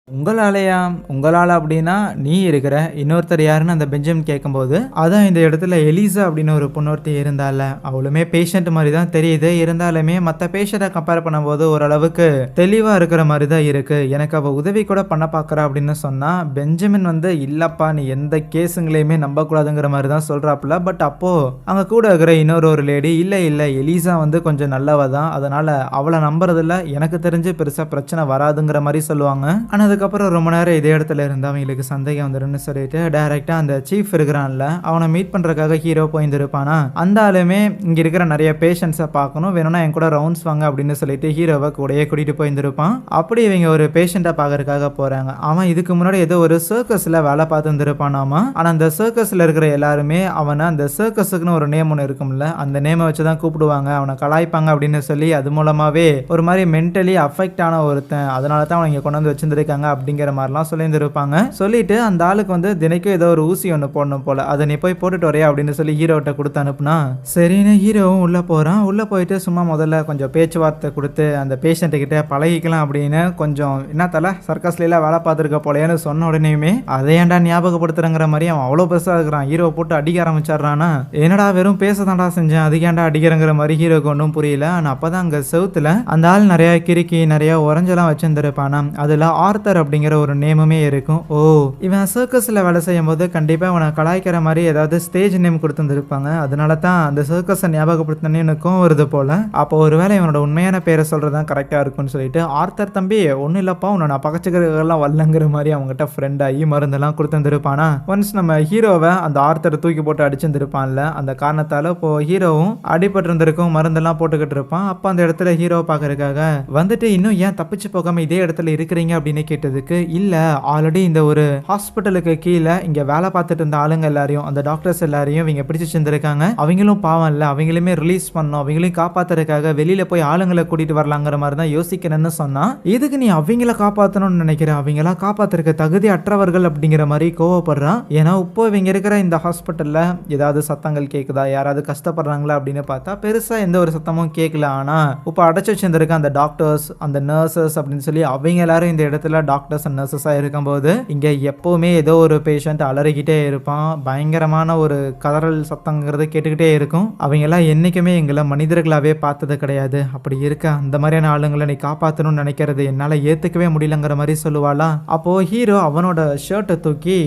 உங்களாலயா? உங்களால அப்படின்னா நீ இருக்கிற இன்னொருத்தர் யாருன்னு அந்த பெஞ்சமின் கேட்கும்போது, அதான் இந்த இடத்துல எலிசா அப்படின்னு ஒரு பொண்ணொருத்தி இருந்தால, அவளுமே பேஷண்ட் மாதிரி தான் தெரியுது. இருந்தாலுமே மற்ற பேஷண்ட்டை கம்பேர் பண்ணும்போது ஓரளவுக்கு தெளிவா இருக்கிற மாதிரி தான் இருக்கு. எனக்கு அவள் உதவி கூட பண்ண பார்க்குறா அப்படின்னு சொன்னா, பெஞ்சமின் வந்து இல்லப்பா நீ எந்த கேஸுங்களையுமே நம்பக்கூடாதுங்கிற மாதிரி தான் சொல்றாப்புல. பட் அப்போ அங்க கூட இருக்கிற இன்னொரு லேடி இல்ல எலிசா வந்து கொஞ்சம் நல்லவ தான், அதனால அவளை நம்புறதுல எனக்கு தெரிஞ்சு பெருசா பிரச்சனை வராதுங்கிற மாதிரி சொல்லுவாங்க. ஆனா அதுக்கப்புறம் ரொம்ப நேரம் இதே இடத்துல இருந்து அவங்களுக்கு சந்தேகம் வந்துடும்னு சொல்லிட்டு டைரக்டா அந்த சீஃப் இருக்கிறான்ல அவனை மீட் பண்றதுக்காக ஹீரோ போயிருந்திருப்பானா. அந்த ஆளுமே இங்க இருக்கிற நிறைய பேஷண்ட்ஸை பார்க்கணும், வேணும்னா என் கூட ரவுண்ட்ஸ் வாங்க அப்படின்னு சொல்லிட்டு ஹீரோவை கூடயே கூட்டிட்டு போயிருந்திருப்பான். அப்படி இவங்க ஒரு பேஷண்ட்டை பார்க்கறதுக்காக போறாங்க. அவன் இதுக்கு முன்னாடி ஏதோ ஒரு சர்க்கஸ்ல வேலை பார்த்து இருந்திருப்பானாமா. ஆனா அந்த சர்க்கஸ்ல இருக்கிற எல்லாருமே அவனை அந்த சர்க்கஸுக்குன்னு ஒரு நேம் ஒன்று இருக்கும்ல, அந்த நேமை வச்சுதான் கூப்பிடுவாங்க, அவனை கலாய்ப்பாங்க அப்படின்னு சொல்லி அது மூலமாவே ஒரு மாதிரி மென்டலி அஃபெக்ட் ஆன ஒருத்தன், அதனால தான் அவங்க கொண்டு வந்து வச்சிருந்திருக்காங்க அப்படிங்கிற மாதிரிலாம் சொல்லியிருந்திருப்பாங்க. சொல்லிட்டு அந்த ஆளுக்கு வந்து தினைக்கும் ஏதோ ஒரு ஊசி ஒன்று போடணும் போல, அதை நீ போய் போட்டுட்டு வரையா அப்படின்னு சொல்லி ஹீரோட்ட கொடுத்து அனுப்புனா. சரின்னு ஹீரோவும் உள்ள போறான். உள்ள போயிட்டு சும்மா முதல்ல கொஞ்சம் பேச்சுவார்த்தை கொடுத்து அந்த பேஷண்ட் கிட்ட பழகிக்கலாம் அப்படின்னு கொஞ்சம் என்ன தலை சர்க்கஸ்ல வேலை பார்த்துருக்க போலேன்னு சொன்ன உடனேயுமே அதை ஏன்டா ஞாபகப்படுத்துறங்கிற மாதிரி அவன் அவ்வளோ பெருசா இருக்கிறான். ஹீரோ போட்டு அடிக்க ஆரம்பிச்சிடுறானா. என்னடா வெறும் பேசதான்டா செஞ்சேன், அதுக்கு ஏன்டா அடிக்கிறங்கிற மாதிரி ஹீரோக்கு ஒன்றும் புரியல. ஆனால் அப்பதான் அங்க செவுத்துல அந்த ஆள் நிறைய கிறுக்கி நிறைய உறைஞ்செல்லாம் வச்சிருந்திருப்பானா. அதுல ஆர்த்தர் அப்படிங்கிற ஒரு நேமுமே இருக்கும். ஓ இவன் சர்க்கஸ்ல வேலை செய்யும் போது கண்டிப்பா இவனை கலாய்க்கிற மாதிரி ஏதாவது ஸ்டேஜ் நேம் கொடுத்துருப்பாங்க, அதனால தான் அந்த சர்க்கஸை ஞாபகப்படுத்தினே எனக்கும் வருது போல. அப்போ ஒருவேளை இவனோட உண்மையான பேரை சொல்றதுதான் கரெக்டா இருக்கும்னு சொல்லிட்டு ஆர்த்தர் தம்பி ஒன்னும் இல்லப்பா உன்னை நான் பகச்சுக்கிறதுலாம் வரலங்கிற மாதிரி அவங்ககிட்ட ஃப்ரெண்ட் ஆகி மருந்தெல்லாம் கொடுத்துருப்பானா. ஒன்ஸ் நம்ம ஹீரோவை அந்த ஆர்த்தரை தூக்கி போட்டு அடிச்சிருந்திருப்பான்ல, அந்த காரணத்தால இப்போ ஹீரோவும் அடிபட்டு இருந்திருக்கும், மருந்தெல்லாம் போட்டுக்கிட்டு இருப்பான். அப்போ அந்த இடத்துல ஹீரோ பார்க்கறதுக்காக வந்துட்டு இன்னும் ஏன் தப்பிச்சு போகாம இதே இடத்துல இருக்கிறீங்க அப்படின்னு கேட்டதுக்கு, இல்ல ஆல்ரெடி இந்த ஒரு ஹாஸ்பிட்டலுக்கு கீழே இங்க வேலை பார்த்துட்டு இருந்த ஆளுங்க எல்லாரையும் அந்த டாக்டர்ஸ் எல்லாரையும் இவங்க பிடிச்சு செஞ்சிருக்காங்க, அவங்களும் பாவம் இல்ல, அவங்களுமே ரிலீஸ் பண்ணணும், அவங்களையும் காப்பாத்துறதுக்காக வெளியில போய் ஆளுங்களை கூட்டிட்டு வரலாங்கிற மாதிரி தான் யோசிக்கிறேன்னு சொன்னா. இதுக்கு நீ அவங்கள காப்பாற்றணும்னு நினைக்கிற, அவங்களா காப்பாத்துறதுக்கு தகுதி அற்றவர்கள் அப்படிங்கிற மாதிரி கோவப்படுறான். ஏன்னா இப்போ இவங்க இருக்கிற இந்த ஹாஸ்பிட்டல்ல ஏதாவது சத்தங்கள் கேட்குதா, யாராவது கஷ்டப்படுறாங்களா அப்படின்னு பார்த்தா பெருசா எந்த ஒரு சத்தமும் கேட்கல. ஆனா இப்போ அடைச்சு வச்சிருந்திருக்க அந்த டாக்டர்ஸ் அந்த நர்சஸ் அப்படின்னு சொல்லி அவங்க எல்லாரும் இந்த இடத்துல டாக்டர்ஸ் அண்ட் நர்சஸா இருக்கும்போது இங்க எப்பவுமே ஏதோ ஒரு பேஷண்ட் அலறிக்கிட்டே இருப்பான். பயங்கரமான ஒரு கதறல் சத்தங்கிறது கேட்டுக்கிட்டே இருக்கும். அவங்க எல்லாம் என்னைக்குமே எங்களை மனிதர்களாவே பார்த்தது கிடையாது, அப்படி இருக்க அந்த மாதிரியான ஆளுங்களை நீ காப்பாற்றணும்னு நினைக்கிறது என்னால ஏத்துக்கவே முடியலங்கிற மாதிரி சொல்லுவாளா. அப்போ ஹீரோ அவனோட ஷர்ட்டை தூக்கி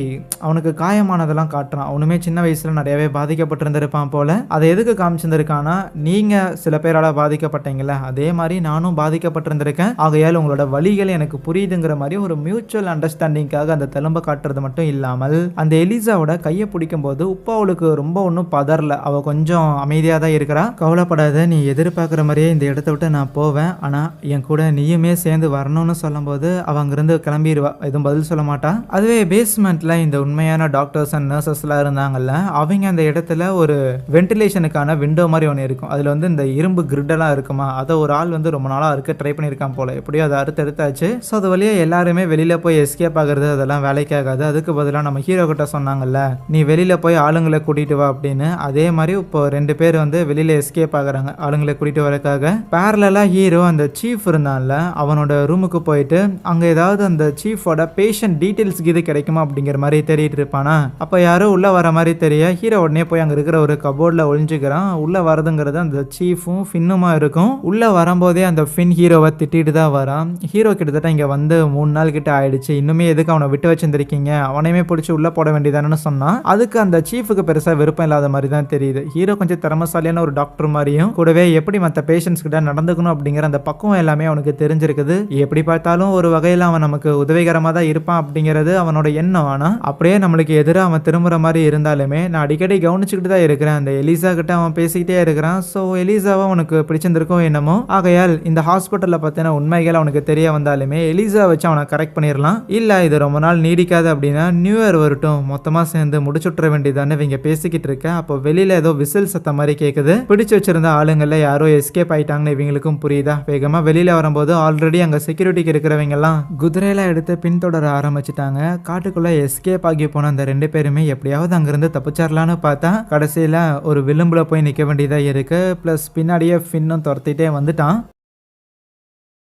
அவனுக்கு காயமானதெல்லாம் காட்டுறான். அவனுமே சின்ன வயசுல நிறையவே பாதிக்கப்பட்டிருந்திருப்பான் போல. அதை எதுக்கு காமிச்சிருந்திருக்கானா, நீங்க சில பேரால பாதிக்கப்பட்டீங்களா அதே மாதிரி நானும் பாதிக்கப்பட்டிருந்திருக்கேன், ஆகையால் உங்களோட வழிகள் எனக்கு புரியுதுங்கிற மாதிரி ஒரு மியூச்சுவல் அண்டர்ஸ்டாண்டிங்காக அந்த தெலும்ப காட்டுறது மட்டும் இல்லாமல் அந்த எலிசாவோட கையை பிடிக்கும் போது உப்பா அவளுக்கு ரொம்ப ஒன்றும் பதறல, அவ கொஞ்சம் அமைதியாக தான் இருக்கிறா. கவலைப்படாத, நீ எதிர்பார்க்குற மாதிரியே இந்த இடத்த விட்டு நான் போவேன், ஆனா என் கூட நீயுமே சேர்ந்து வரணும்னு சொல்லும் போது அவ அங்கிருந்து கிளம்பிடுவா, எதுவும் பதில் சொல்ல மாட்டா. அதுவே பேஸ்மெண்ட்ல இந்த உண்மையான டாக்டர்ஸ் அண்ட் நர்சஸ்லாம் இருந்தாங்கல்ல, அவங்க அந்த இடத்துல ஒரு வென்டிலேஷனுக்கான விண்டோ மாதிரி ஒன்று இருக்கும், அதுல வந்து இந்த இரும்பு கிரிட்டெல்லாம் இருக்குமா, அதை ஒரு ஆள் வந்து ரொம்ப நாளாக இருக்க ட்ரை பண்ணியிருக்கான் போல, எப்படியோ அதை எடுத்தாச்சு. ஸோ அது வழியாக எல்லாருமே வெளியில போய் எஸ்கேப் ஆகுறது அதெல்லாம் வேலைக்காகாது. அதுக்கு பதிலாக நம்ம ஹீரோ கிட்ட சொன்னாங்கல்ல, நீ வெளியில போய் ஆளுங்களை கூட்டிட்டு வா அப்படின்னு, அதே மாதிரி இப்போ 2 பேர் வந்து வெளியில எஸ்கேப் ஆகுறாங்க ஆளுங்களை கூட்டிட்டு வரக்காக. பேரலா ஹீரோ அந்த சீஃப் இருந்தான்ல அவனோட ரூமுக்கு போயிட்டு அங்க ஏதாவது அந்த சீஃபோட பேஷண்ட் டீடைல்ஸ் இது கிடைக்குமா அப்படிங்கிற மாதிரி தேடிட்டு இருப்பானா. அப்ப யாரோ உள்ள வர மாதிரி தெரிய ஹீரோ உடனே போய் அங்க இருக்கிற ஒரு கபோர்ட்ல ஒளிஞ்சுக்கிறான். உள்ள வரதுங்கிறது அந்த சீஃபும் ஃபின்னுமா இருக்கும். உள்ள வரும்போதே அந்த ஃபின் ஹீரோவை திட்டிட்டு தான் வரான். ஹீரோ கிட்டத்தட்ட இங்க வந்து 3 3 நாள் கிட்ட ஆயிடுச்சு, இன்னுமே எதுக்கு அவனை விட்டு வச்சிருந்திருக்கீங்க, அவனையுமே பிடிச்சி உள்ள போட வேண்டியதானு சொன்னா அதுக்கு அந்த சீஃபுக்கு பெருசா விருப்பம் இல்லாத மாதிரி தான் தெரியுது. ஹீரோ கொஞ்சம் திறமசாலியான ஒரு டாக்டர் மாதிரியும் கூடவே எப்படி மற்ற பேஷண்ட்ஸ் கிட்ட நடந்துக்கணும் அப்படிங்கிற அந்த பக்குவம் எல்லாமே அவனுக்கு தெரிஞ்சிருக்குது. எப்படி பார்த்தாலும் ஒரு வகையில் அவன் நமக்கு உதவிகரமாக தான் இருப்பான் அப்படிங்கிறது அவனோட எண்ணம். ஆனா அப்படியே நம்மளுக்கு எதிராக அவன் திரும்புற மாதிரி இருந்தாலுமே நான் அடிக்கடி கவனிச்சுக்கிட்டு தான் இருக்கிறேன். அந்த எலிசா கிட்ட அவன் பேசிக்கிட்டே இருக்கிறான். ஸோ எலிசாவை அவனுக்கு பிடிச்சிருந்திருக்கும் என்னமோ. ஆகையால் இந்த ஹாஸ்பிட்டலில் பற்றின உண்மைகள் அவனுக்கு தெரிய வந்தாலுமே எலிசா வச்சு அவனை கரெக்ட் பண்ணிடலாம். இல்லை இது ரொம்ப நாள் நீடிக்காது அப்படின்னா நியூ இயர் வரட்டும் மொத்தமாக சேர்ந்து முடிச்சுட்ற வேண்டியதானே இவங்க பேசிக்கிட்டு இருக்கேன். அப்போ வெளியில் ஏதோ விசில் சத்தம் மாதிரி கேட்குது. பிடிச்சு வச்சிருந்த ஆளுங்களில் யாரோ எஸ்கேப் ஆயிட்டாங்கன்னு இவங்களுக்கும் புரியுதா. வேகமாக வெளியில் வரும்போது ஆல்ரெடி அங்கே செக்யூரிட்டிக்கு இருக்கிறவங்க எல்லாம் குதிரையில எடுத்து பின்தொடர ஆரம்பிச்சிட்டாங்க. காட்டுக்குள்ள எஸ்கேப் ஆகி போன அந்த 2 பேருமே எப்படியாவது அங்கிருந்து தப்பிச்சிடலான்னு பார்த்தா கடைசியில் ஒரு விளிம்புல போய் நிற்க வேண்டியதாக இருக்கு. ப்ளஸ் பின்னாடியே ஃபின்னும் துரத்திட்டே வந்துட்டான்.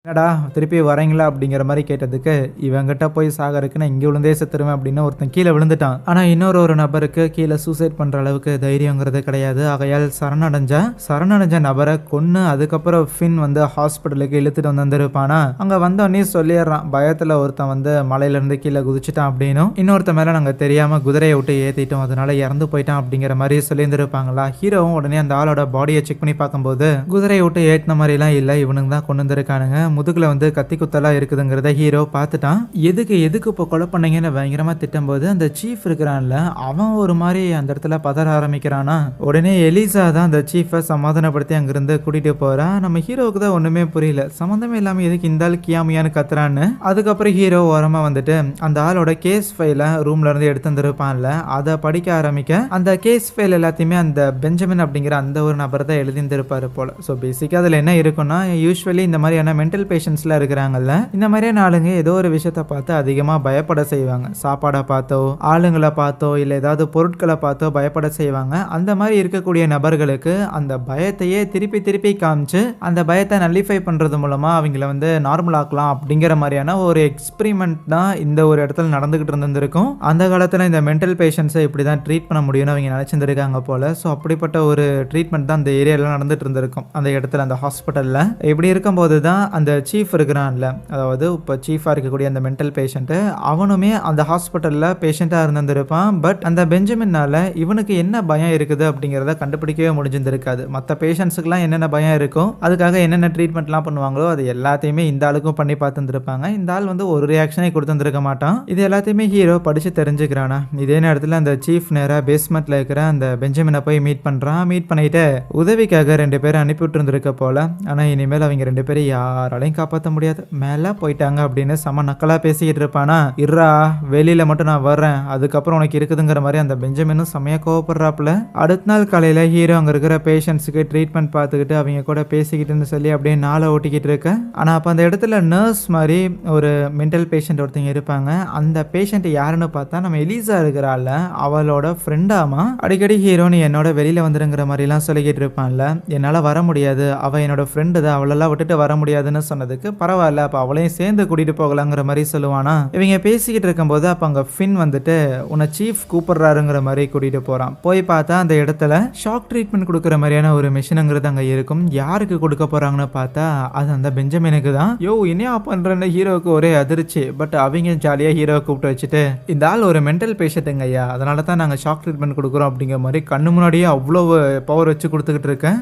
என்னடா திருப்பி வரீங்களா அப்படிங்கிற மாதிரி கேட்டதுக்கு இவங்கிட்ட போய் சாகருக்கு நான் இங்கே விழுந்தே செத்துருவேன் அப்படின்னு ஒருத்தன் கீழே விழுந்துட்டான். ஆனால் ஒரு நபருக்கு கீழே சூசைட் பண்ணுற அளவுக்கு தைரியங்கிறது கிடையாது. ஆகையால் சரணடைஞ்ச நபரை கொன்று அதுக்கப்புறம் ஃபின் வந்து ஹாஸ்பிட்டலுக்கு இழுத்துட்டு வந்திருப்பானா. அங்கே வந்தோடனே சொல்லிடுறான் பயத்தில் ஒருத்தன் வந்து மலையிலேருந்து கீழே குதிச்சுட்டான் அப்படின்னும் இன்னொருத்த மேலே நாங்கள் தெரியாமல் குதிரையை விட்டு ஏற்றிட்டோம் அதனால இறந்து போயிட்டான் அப்படிங்கிற மாதிரி சொல்லியிருந்திருப்பாங்களா. ஹீரோவும் உடனே அந்த ஆளோட பாடியை செக் பண்ணி பார்க்கும்போது குதிரையை விட்டு ஏற்றின மாதிரிலாம் இல்லை, இவனுக்கு தான் கொண்டு வந்திருக்கானுங்க. முதுகுல வந்து கத்தி குத்தலா இருக்குதுங்கிறத ஹீரோ பார்த்துட்டான். எதுக்கு இப்போ கொலை பண்ணீங்கன்னு பயங்கரமா திட்டும் போது அந்த சீஃப் இருக்கிறான்ல அவன் ஒரு மாதிரி அந்த இடத்துல பதற ஆரம்பிக்கிறானா. உடனே எலிசா தான் அந்த சீஃபை சமாதானப்படுத்தி அங்கிருந்து கூட்டிட்டு போறான். நம்ம ஹீரோவுக்கு தான் ஒண்ணுமே புரியல, சம்மந்தமே இல்லாம எதுக்கு இந்த ஆள் கியாமியான்னு கத்துறான்னு. அதுக்கப்புறம் ஹீரோ ஓரமா வந்துட்டு அந்த ஆளோட கேஸ் ஃபைல ரூம்ல இருந்து எடுத்து வந்திருப்பான்ல அதை படிக்க ஆரம்பிக்க அந்த கேஸ் ஃபைல் எல்லாத்தையுமே அந்த பெஞ்சமின் அப்படிங்கிற அந்த ஒரு நபர் தான் எழுதியிருந்திருப்பாரு போல. ஸோ பேசிக்கா அதுல என்ன இருக்குன்னா யூஸ்வலி இந்த மாதிரியான மென்டல் பேஷண்ட்ஸ்லாம் இருக்கிறாங்கல்ல இந்த மாதிரியான ஆளுங்க ஏதோ ஒரு விஷயத்தை பார்த்து அதிகமாக பயப்பட செய்வாங்க. சாப்பாடை பார்த்தோ ஆளுங்களை பார்த்தோ இல்லை ஏதாவது பொருட்களை பார்த்தோ பயப்பட செய்வாங்க. அந்த மாதிரி இருக்கக்கூடிய நபர்களுக்கு அந்த பயத்தையே திருப்பி திருப்பி காமிச்சு அந்த பயத்தை நல்லிஃபை பண்ணுறது மூலமாக அவங்கள வந்து நார்மல் ஆக்கலாம் அப்படிங்கிற மாதிரியான ஒரு எக்ஸ்பிரிமெண்ட் தான் இந்த ஒரு இடத்துல நடந்துகிட்டு இருந்திருக்கும். அந்த காலத்தில் இந்த மென்டல் பேஷண்ட்ஸை இப்படி தான் ட்ரீட் பண்ண முடியும்னு அவங்க நினச்சிருக்காங்க போல. ஸோ அப்படிப்பட்ட ஒரு ட்ரீட்மெண்ட் தான் அந்த ஏரியாவில் நடந்துட்டு இருந்திருக்கும் அந்த இடத்துல அந்த ஹாஸ்பிட்டலில். இப்படி இருக்கும்போது தான் அந்த சீஃப் இருக்கிறான்ல அதாவது இப்போ சீஃபாக இருக்கக்கூடிய அந்த மென்டல் பேஷண்ட்டு அவனுமே அந்த ஹாஸ்பிட்டலில் பேஷண்ட்டாக இருந்திருப்பான். பட் அந்த பெஞ்சமின்னால இவனுக்கு என்ன பயம் இருக்குது அப்படிங்கிறத கண்டுபிடிக்கவே முடிஞ்சிருக்காது. மற்ற பேஷண்ட்ஸுக்குலாம் என்னென்ன பயம் இருக்கும் அதுக்காக என்னென்ன ட்ரீட்மெண்ட்லாம் பண்ணுவாங்களோ அது எல்லாத்தையுமே இந்த ஆளுக்கும் பண்ணி பார்த்துருப்பாங்க. இந்த ஆள் வந்து ஒரு ரியாக்ஷனே கொடுத்துருக்க மாட்டான். இது எல்லாத்தையுமே ஹீரோ படித்து தெரிஞ்சுக்கிறானா. இதே நேரத்தில் அந்த சீஃப் நேராக பேஸ்மெண்ட்டில் இருக்கிற அந்த பெஞ்சமினை போய் மீட் பண்ணுறான். மீட் பண்ணிட்டு உதவிக்காக 2 பேரும் அனுப்பிவிட்டு இருந்திருக்க போல. ஆனால் இனிமேல் அவங்க 2 பேரும் யாராலையும் காப்பாற்ற முடியாது, மேலே போயிட்டாங்க அப்படின்னு செம நக்கலாக பேசிக்கிட்டு இருப்பானா. இர்ரா வெளியில மட்டும் நான் வர்றேன் அதுக்கப்புறம் உனக்கு இருக்குதுங்கிற மாதிரி அந்த பெஞ்சமினும் செமையாக கோவப்படுறாப்புல. அடுத்த நாள் காலையில் ஹீரோ அங்கே இருக்கிற பேஷண்ட்ஸுக்கு ட்ரீட்மெண்ட் பார்த்துக்கிட்டு அவங்க கூட பேசிக்கிட்டுன்னு சொல்லி அப்படியே நாளை ஓட்டிக்கிட்டு இருக்கேன். ஆனால் அப்போ அந்த இடத்துல நர்ஸ் மாதிரி ஒரு மென்டல் பேஷண்ட் ஒருத்தங்க இருப்பாங்க. அந்த பேஷண்ட் யாருன்னு பார்த்தா நம்ம எலிசா இருக்கிறாள் அவளோட ஃப்ரெண்டாமா. அடிக்கடி ஹீரோ நீ என்னோட வெளியில் வந்துருங்கிற மாதிரிலாம் சொல்லிக்கிட்டு இருப்பான்ல. என்னால் வர முடியாது, அவள் என்னோட ஃப்ரெண்டு தான், அவளெல்லாம் விட்டுட்டு வர முடியாதுன்னு சொன்னதுக்கு பரவாயில்ல அப்போ அவளையும் சேர்ந்து கூட்டிட்டு போகலாங்கிற மாதிரி சொல்லுவானா. இவங்க பேசிக்கிட்டு இருக்கும்போது அப்போ அங்கே ஃபின் வந்துட்டு உன்னை சீஃப் கூப்பிடுறாருங்கிற மாதிரி கூட்டிட்டு போறான். போய் பார்த்தா அந்த இடத்துல ஷாக் ட்ரீட்மெண்ட் கொடுக்குற மாதிரியான ஒரு மிஷினுங்கிறது அங்கே இருக்கும். யாருக்கு கொடுக்க போறாங்கன்னு பார்த்தா அது அந்த பெஞ்சமினுக்கு தான். யோ இனியா பண்றேன்னு ஹீரோவுக்கு ஒரே அதிர்ச்சி. பட் அவங்க ஜாலியாக ஹீரோவை கூப்பிட்டு வச்சுட்டு இந்த ஆள் ஒரு மென்டல் பேஷண்ட்டுங்க ஐயா அதனால தான் நாங்கள் ஷாக் ட்ரீட்மெண்ட் கொடுக்குறோம் அப்படிங்கிற மாதிரி கண்ணு முன்னாடியே அவ்வளோ பவர் வச்சு கொடுத்துக்கிட்டு இருக்கேன்.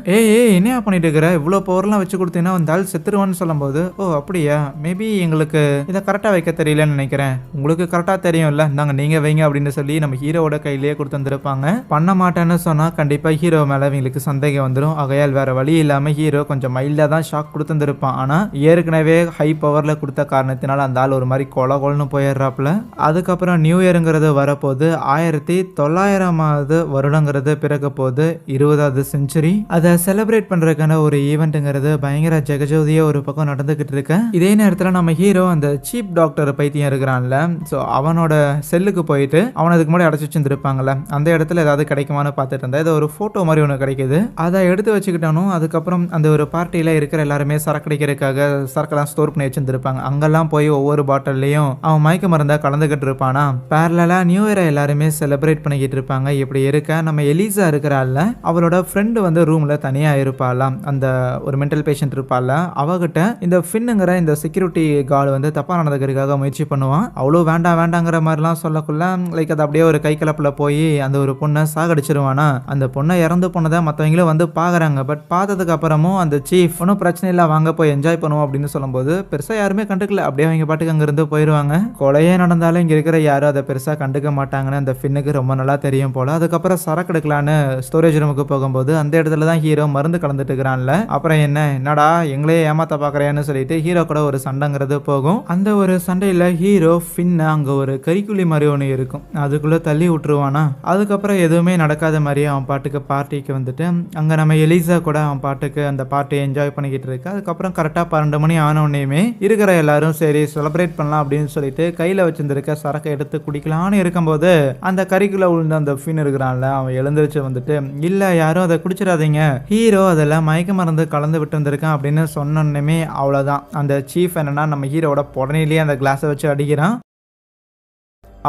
என்ன பண்ணிட்டு இருக்கிற இவ்வளோ பவர்லாம் வச்சு கொடுத்தீங்கன்னா அந்த ஆள் செத்துருவான்னு சொல்லும்போது ஓ அப்படியா மேபி எங்களுக்கு இதை கரெக்டாக வைக்க தெரியலன்னு நினைக்கிறேன், உங்களுக்கு கரெக்டாக தெரியும்ல நாங்கள் நீங்கள் வைங்க அப்படின்னு சொல்லி நம்ம ஹீரோவோட கையிலேயே கொடுத்து வந்துருப்பாங்க. பண்ண மாட்டேன்னு சொன்னால் கண்டிப்பாக ஹீரோ மேலே இவங்களுக்கு சந்தேகம் வந்துடும். ஆகையால் வேற வழி இல்லாமல் ஹீரோ கொஞ்சம் மைல்டாக தான் ஷாக் கொடுத்துருப்பான். ஆனால் ஏற்கனவே ஹை பவரில் கொடுத்த காரணத்தினால அந்த ஆள் ஒரு மாதிரி கொலன்னு போயிடுறாப்புல. அதுக்கப்புறம் நியூ இயருங்கிறது வரப்போது 1900 வருடங்கிறது பிறக்க போது 20வது செஞ்சுரி. அதை செலிப்ரேட் பண்ணுறதுக்கான ஒரு ஈவெண்ட்டுங்கிறது பயங்கர ஜெகஜோதியாக ஒரு பக்கம் நடந்துக்கிட்டு இருக்கு. இதே நேரத்தில் நம்ம ஹீரோ அந்த சீப் டாக்டர் பைத்தியம் இருக்கிறான்ல ஸோ அவனோட செல்லுக்கு போயிட்டு அவனை அதுக்கு முன்னாடி அடைச்சி வச்சுருப்பாங்கல்ல அந்த இடத்துல ஏதாவது கிடைக்குமான்னு பார்த்துட்டு இருந்தா இது ஒரு ஃபோட்டோ மாதிரி ஒன்று கிடைக்குது. அதை எடுத்து வச்சுக்கிட்டானும் அதுக்கப்புறம் அந்த ஒரு பார்ட்டியில் இருக்கிற எல்லாருமே சரக்கு அடிக்கிறதுக்காக சரக்கெல்லாம் ஸ்டோர் பண்ணி வச்சுருப்பாங்க. அங்கெல்லாம் போய் ஒவ்வொரு பாட்டில்லையும் அவன் மயக்க மருந்தா கலந்துக்கிட்டு இருப்பானா. பேரலா நியூ இயரை எல்லாருமே செலிப்ரேட் பண்ணிக்கிட்டு இருப்பாங்க. இப்படி இருக்க நம்ம எலிசா இருக்கிறாள்ல அவளோட ஃப்ரெண்டு வந்து ரூம்ல தனியாக இருப்பாளாம். அந்த ஒரு மென்டல் பேஷண்ட் இருப்பாள் அவகிட்ட இந்த ஃபின்னுங்கிற இந்த செக்யூரிட்டி கார்டு வந்து தப்பா நடந்துக்கிறதுக்காக முயற்சி பண்ணுவான். அவ்வளோ வேண்டாம் வேண்டாங்கிற மாதிரிலாம் சொல்லக்குள்ள லைக் அது அப்படியே ஒரு கை கலப்புல போய் அந்த ஒரு பொண்ணை சாகடிச்சிருவானா. அந்த பொண்ணை இறந்து போனதை மற்றவங்களும் வந்து பாக்குறாங்க. பட் பார்த்ததுக்கு அப்புறமும் அந்த சீஃப் ஒன்றும் பிரச்சனை இல்லை வாங்க போய் என்ஜாய் பண்ணுவோம் அப்படின்னு சொல்லும்போது பெருசா யாருமே கண்டுக்கல. அப்படியே அவங்க பாட்டுக்கு அங்க இருந்து போயிருவாங்க. கொலையே நடந்தாலும் இங்க இருக்கிற யாரும் அதை பெருசா கண்டுக்க மாட்டாங்கன்னு அந்த ஃபின்னுக்கு ரொம்ப நல்லா தெரியும் போல. அதுக்கப்புறம் சரக்கு எடுக்கலான்னு ஸ்டோரேஜ் ரூமுக்கு போகும்போது அந்த இடத்துல தான் ஹீரோ மருந்து கலந்துட்டு இருக்கிறான்ல. அப்புறம் என்னடா எங்களே ஏமாத்த பாக்குறேன்னு சொல்லிட்டு ஹீரோ கூட ஒரு சண்டைங்கிறது போகும். அந்த ஒரு சண்டையில ஹீரோ ஃபின்ன அங்க ஒரு கறிக்குழி மாதிரி ஒன்று இருக்கும் அதுக்குள்ள தள்ளி விட்டுருவானா. அதுக்கப்புறம் எதுவுமே நடக்காத மாதிரியே அவன் பாட்டுக்கு பார்ட்டிக்கு வந்துட்டு அங்க நம்ம எலிசா கூட அவன் பாட்டுக்கு அந்த பார்ட்டியை என்ஜாய் பண்ணிக்கிட்டு இருக்கு. அதுக்கப்புறம் கரெக்டா 12 மணி ஆன உடனேயுமே இருக்கிற எல்லாரும் சரி செலிப்ரேட் பண்ணலாம் அப்படின்னு சொல்லிட்டு கையில வச்சிருந்திருக்க சரக்கை எடுத்து குடிக்கலான்னு இருக்கும்போது அந்த கறிக்குள்ள விழுந்த அந்த ஃபின் இருக்கிறான்ல அவன் எழுந்திருச்சு வந்துட்டு இல்ல யாரும் அதை குடிச்சிடாதீங்க ஹீரோ அதெல்லாம் மயக்க மருந்து கலந்து விட்டு வந்திருக்கான் அப்படின்னு சொன்னோன்னுமே அவ்வளவுதான். அந்த சீஃப் என்னன்னா நம்ம ஹீரோட புடனையிலேயே அந்த கிளாஸை வச்சு அடிக்கிறான்.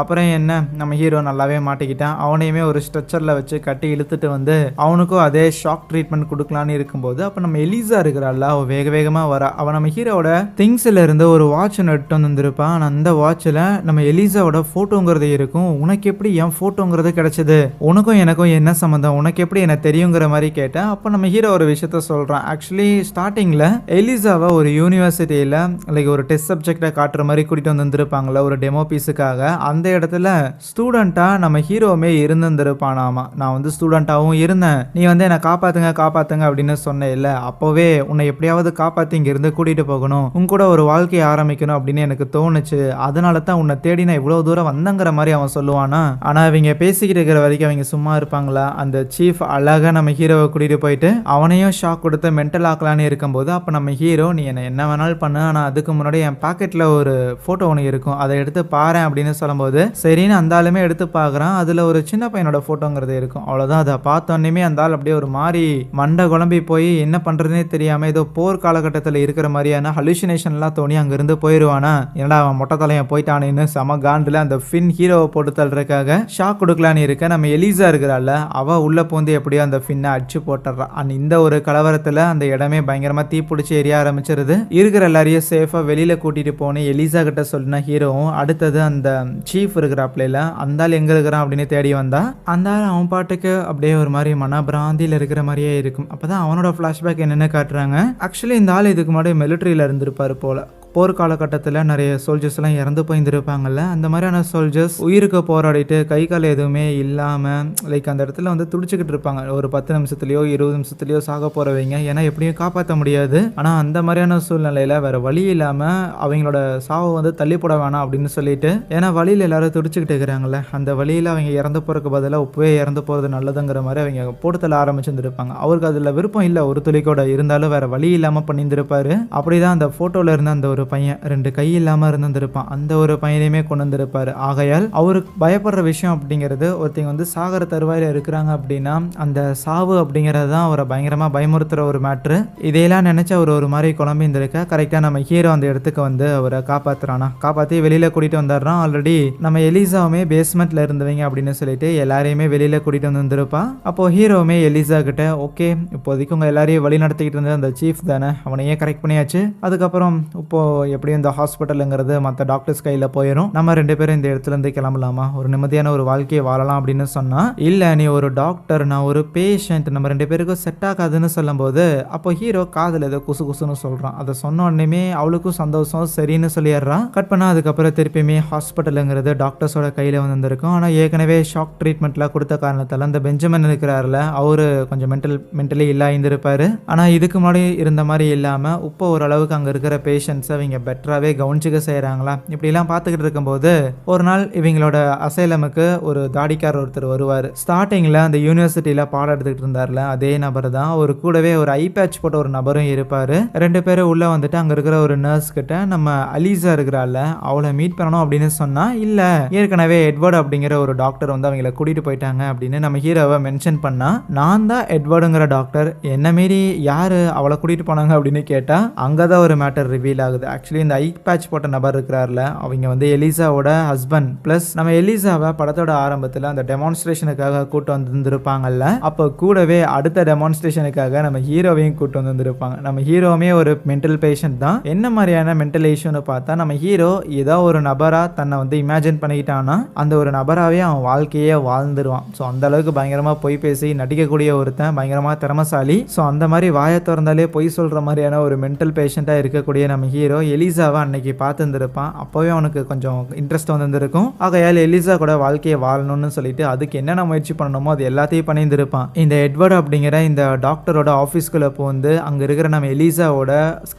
அப்புறம் என்ன நம்ம ஹீரோ நல்லாவே மாட்டிக்கிட்டான். அவனையுமே ஒரு ஸ்ட்ரெச்சரில் வச்சு கட்டி இழுத்துட்டு வந்து அவனுக்கும் அதே ஷாக் ட்ரீட்மெண்ட் கொடுக்கலான்னு இருக்கும்போது அப்போ நம்ம எலிசா இருக்கிறாள்ல அவள் வேக வேகமாக வரா. அவன் நம்ம ஹீரோட திங்ஸில் இருந்து ஒரு வாட்ச் ஒன்று எடுத்து வந்துருப்பான். ஆனால் அந்த வாட்சில் நம்ம எலிசாவோட ஃபோட்டோங்கிறது இருக்கும். உனக்கு எப்படி என் ஃபோட்டோங்கிறது கிடைச்சது, உனக்கும் எனக்கும் என்ன சம்மந்தம், உனக்கு எப்படி எனக்கு தெரியுங்கிற மாதிரி கேட்டேன். அப்போ நம்ம ஹீரோ ஒரு விஷயத்த சொல்கிறான். ஆக்சுவலி ஸ்டார்டிங்கில் எலிசாவை ஒரு யூனிவர்சிட்டியில் லைக் ஒரு டெஸ்ட் சப்ஜெக்டை காட்டுற மாதிரி கூட்டிகிட்டு வந்துருப்பாங்களே ஒரு டெமோ பீஸுக்காக. அந்த இடத்துல ஸ்டூடெண்டா நம்ம ஹீரோவுமே இருந்திருப்பானாமா. நான் வந்து ஸ்டூடெண்டாவும் இருந்தேன், நீ வந்து என்னை காப்பாத்துங்க அப்படின்னு சொன்ன இல்ல, அப்போவே உன்னை எப்படியாவது காப்பாத்தி இங்க இருந்து கூட்டிட்டு போகணும், உன் கூட ஒரு வாழ்க்கையை ஆரம்பிக்கணும் அப்படின்னு எனக்கு தோணுச்சு. அதனால தான் உன்னை தேடி நான் இவ்வளவு தூரம் வந்தங்கிற மாதிரி அவன் சொல்லுவானா. ஆனா இவங்க பேசிக்கிட்டு இருக்கிற வரைக்கும் அவங்க சும்மா இருப்பாங்களா. அந்த சீஃப் அழகா நம்ம ஹீரோவை கூட்டிட்டு போயிட்டு அவனையும் ஷாக் கொடுத்து மென்டல் ஆக்கலான்னு இருக்கும்போது அப்ப நம்ம ஹீரோ நீ என்ன வேணாலும் பண்ணு, ஆனா அதுக்கு முன்னாடி என் பாக்கெட்ல ஒரு போட்டோ ஒன்று இருக்கும் அதை எடுத்து பாரு அப்படின்னு சொல்லும்போது சரின்னு அந்த ஆளுமே எடுத்து பார்க்குறான். அதில் ஒரு சின்ன பையனோட ஃபோட்டோங்கிறது இருக்கும். அவ்வளோதான். அதை பார்த்தோன்னே அந்த ஆள் அப்படியே ஒரு மாதிரி மண்டை குழம்பி போய் என்ன பண்ணுறதுனே தெரியாமல் ஏதோ போர் காலகட்டத்தில் இருக்கிற மாதிரியான ஹலுசினேஷன்லாம் தோணி அங்கேருந்து போயிடுவானா. என்னடா அவன் மொட்டை தலையன் போயிட்டானேன்னு செம காண்டில் அந்த ஃபின் ஹீரோவை போட்டு தள்ளுறதுக்காக ஷாக் கொடுக்கலான்னு இருக்க நம்ம எலிசா இருக்கிறாள் அவள் உள்ளே பூந்து எப்படியோ அந்த ஃபின்னை அடிச்சு போட்டுறான். அண்ட் இந்த ஒரு கலவரத்தில் அந்த இடமே பயங்கரமாக தீப்பிடிச்சி எரிய ஆரம்பிச்சிருது. இருக்கிற எல்லாரையும் சேஃபாக வெளியில் கூட்டிகிட்டு போனேன் எலிசா கிட்ட சொன்ன ஹீரோவும் அடுத்தது அந்த சீஃப் இருக்கிறாப்ல அந்த ஆள் எங்க இருக்கிறான் அப்படின்னு தேடி வந்தா அந்த ஆள் அவன் பாட்டுக்கு அப்படியே ஒரு மாதிரி மனபிராந்தியில் இருக்கிற மாதிரியே இருக்கும். அப்பதான் அவனோட பிளாஷ்பேக் என்னென்ன காட்டுறாங்க. ஆக்சுவலி இந்த ஆள் இதுக்கு முன்னாடி மிலிட்ரியில இருந்திருப்பாரு போல. போர் காலகட்டத்தில் நிறைய சோல்ஜர்ஸ் எல்லாம் இறந்து போயிருந்திருப்பாங்கல்ல. அந்த மாதிரியான சோல்ஜர்ஸ் உயிருக்கு போராடிட்டு கை கால் எதுவுமே இல்லாமல் லைக் அந்த இடத்துல வந்து துடிச்சுக்கிட்டு இருப்பாங்க. ஒரு 10 நிமிஷத்துலையோ 20 நிமிஷத்துலையோ சாக போகிறவங்க. ஏன்னா எப்படியும் காப்பாற்ற முடியாது. ஆனால் அந்த மாதிரியான சூழ்நிலையில் வேற வழி இல்லாமல் அவங்களோட சாவை வந்து தள்ளி போட வேணாம் அப்படின்னு சொல்லிட்டு ஏன்னா வழியில் எல்லாரும் துடிச்சுக்கிட்டு இருக்கிறாங்கல்ல, அந்த வழியில் அவங்க இறந்து போகிறதுக்கு பதிலாக உப்பவே இறந்து போகிறது நல்லதுங்கிற மாதிரி அவங்க போட்டு தள்ள ஆரம்பிச்சிருந்துருப்பாங்க. அவருக்கு அதில் விருப்பம் இல்லை ஒரு துளி கூட, இருந்தாலும் வேற வழி இல்லாமல் பண்ணியிருந்திருப்பாரு. அப்படிதான் அந்த ஃபோட்டோவில் இருந்த அந்த ஒரு பையன் 2 கை இல்லாம இருந்திருப்பான். அந்த ஒரு பையனையுமே கொண்டு வந்திருப்பாரு. ஆகையால் அவருக்கு பயப்படுற விஷயம் அப்படிங்கிறது ஒருத்தங்க வந்து சாகர தருவாயில இருக்கிறாங்க அப்படின்னா அந்த சாவு அப்படிங்கிறது தான் அவரை பயங்கரமா பயமுறுத்துற ஒரு மேட்ரு. இதையெல்லாம் நினைச்சு அவர் ஒரு மாதிரி குழம்பி இருந்திருக்க. கரெக்டா நம்ம ஹீரோ அந்த இடத்துக்கு வந்து அவரை காப்பாத்தி வெளியில கூட்டிட்டு வந்துடுறான். ஆல்ரெடி நம்ம எலிசாவுமே பேஸ்மெண்ட்ல இருந்தவங்க அப்படின்னு சொல்லிட்டு எல்லாரையுமே வெளியில கூட்டிட்டு வந்திருப்பா. அப்போ ஹீரோவுமே எலிசா கிட்ட ஓகே இப்போதைக்கு உங்க எல்லாரையும் வழி நடத்திக்கிட்டு இருந்த அந்த சீஃப் தானே அவனையே கரெக்ட் பண்ணியாச்சு, அதுக்கப்புறம் இப்போ எப்படியும் இந்த ஹாஸ்பிட்டலுங்கிறது மற்ற டாக்டர்ஸ் கையில் போயிடும், நம்ம 2 பேரும் இந்த இடத்துல இருந்து கிளம்பலாமா, ஒரு நிம்மதியான ஒரு வாழ்க்கையை வாழலாம் அப்படின்னு சொன்னா இல்லை நீ ஒரு டாக்டர் நான் ஒரு பேஷண்ட், நம்ம 2 பேருக்கும் செட் ஆகாதுன்னு சொல்லும் போது அப்போ ஹீரோ காதில் ஏதோ குசுன்னு சொல்றான். அதை சொன்ன உடனே அவளுக்கும் சந்தோஷம் சரின்னு சொல்லிடுறான். கட் பண்ணா அதுக்கப்புறம் திருப்பியுமே ஹாஸ்பிட்டலுங்கிறது டாக்டர்ஸோட கையில் வந்திருக்கும். ஆனால் ஏற்கனவே ஷாக் ட்ரீட்மெண்ட்லாம் கொடுத்த காரணத்தால் அந்த பெஞ்சமின் இருக்கிறாருல அவரு கொஞ்சம் மென்டலி இல்லா இருந்திருப்பாரு. ஆனால் இதுக்கு முன்னாடி இருந்த மாதிரி இல்லாமல் இப்போ ஓரளவுக்கு அங்கே இருக்கிற பேஷண்ட்ஸை இவங்க பெட்டராகவே கவனிச்சுக்க செய்கிறாங்களா. இப்படிலாம் பார்த்துக்கிட்டு இருக்கும்போது ஒரு நாள் இவங்களோட அசைலமுக்கு ஒரு தாடிக்காரர் ஒருத்தர் வருவார். ஸ்டார்டிங்கில் அந்த யூனிவர்சிட்டியில் பாடம் எடுத்துக்கிட்டு இருந்தார்ல அதே நபர் தான். ஒரு கூடவே ஒரு ஐ பேட்ச் போட்ட ஒரு நபரும் இருப்பார். 2 பேரும் உள்ளே வந்துட்டு அங்கே இருக்கிற ஒரு நர்ஸ் கிட்ட நம்ம அலிசா இருக்கிறாள் அவளை மீட் பண்ணணும் அப்படின்னு சொன்னால் இல்லை ஏற்கனவே எட்வர்ட் அப்படிங்கிற ஒரு டாக்டர் வந்து அவங்கள கூட்டிகிட்டு போயிட்டாங்க அப்படின்னு நம்ம ஹீரோவை மென்ஷன் பண்ணால் நான் தான் எட்வர்டுங்கிற டாக்டர், என்ன மீறி யார் அவளை கூட்டிகிட்டு போனாங்க அப்படின்னு கேட்டால் அங்கே தான் ஒரு மேட்டர் ரிவீல் ஆகுது. ஆக்சுவலி இந்த ஐ பேட்ச் போட்ட நபர் இருக்கிறார்ல, அவங்க வந்து எலிசாவோட ஹஸ்பண்ட். ப்ளஸ் நம்ம எலிசாவை படத்தோட ஆரம்பத்தில் அந்த டெமான்ஸ்ட்ரேஷனுக்காக கூட்டு வந்துருப்பாங்கல்ல, அப்போ கூடவே அடுத்த டெமான்ஸ்ட்ரேஷனுக்காக நம்ம ஹீரோவையும் கூட்டு வந்துருப்பாங்க. நம்ம ஹீரோவுமே ஒரு மென்டல் பேஷண்ட் தான். என்ன மாதிரியான மென்டல் இஷ்யூன்னு பார்த்தா, நம்ம ஹீரோ ஏதோ ஒரு நபரா தன்னை வந்து இமேஜின் பண்ணிக்கிட்டான்னா அந்த ஒரு நபராகவே அவன் வாழ்க்கையே வாழ்ந்துருவான். ஸோ அந்த அளவுக்கு பயங்கரமாக பொய் பேசி நடிக்கக்கூடிய ஒருத்தன் பயங்கரமாக திறமசாலி. ஸோ அந்த மாதிரி வாயை திறந்தாலே பொய் சொல்கிற மாதிரியான ஒரு மென்டல் பேஷண்ட்டாக இருக்கக்கூடிய நம்ம ஹீரோ எலிசாவை அன்னைக்கு பார்த்துருந்துருப்பான். அப்போவே அவனுக்கு கொஞ்சம் இன்ட்ரெஸ்ட் வந்துருக்கும். ஆகையால் எலிசா கூட வாழ்க்கையை வாழணும்னு சொல்லிட்டு அதுக்கு என்னென்ன முயற்சி பண்ணணுமோ அது எல்லாத்தையும் பண்ணியிருந்திருப்பான். இந்த எட்வர்ட் அப்படிங்கிற இந்த டாக்டரோட ஆஃபீஸ்குள்ளே போந்து அங்கே இருக்கிற நம்ம எலிசாவோட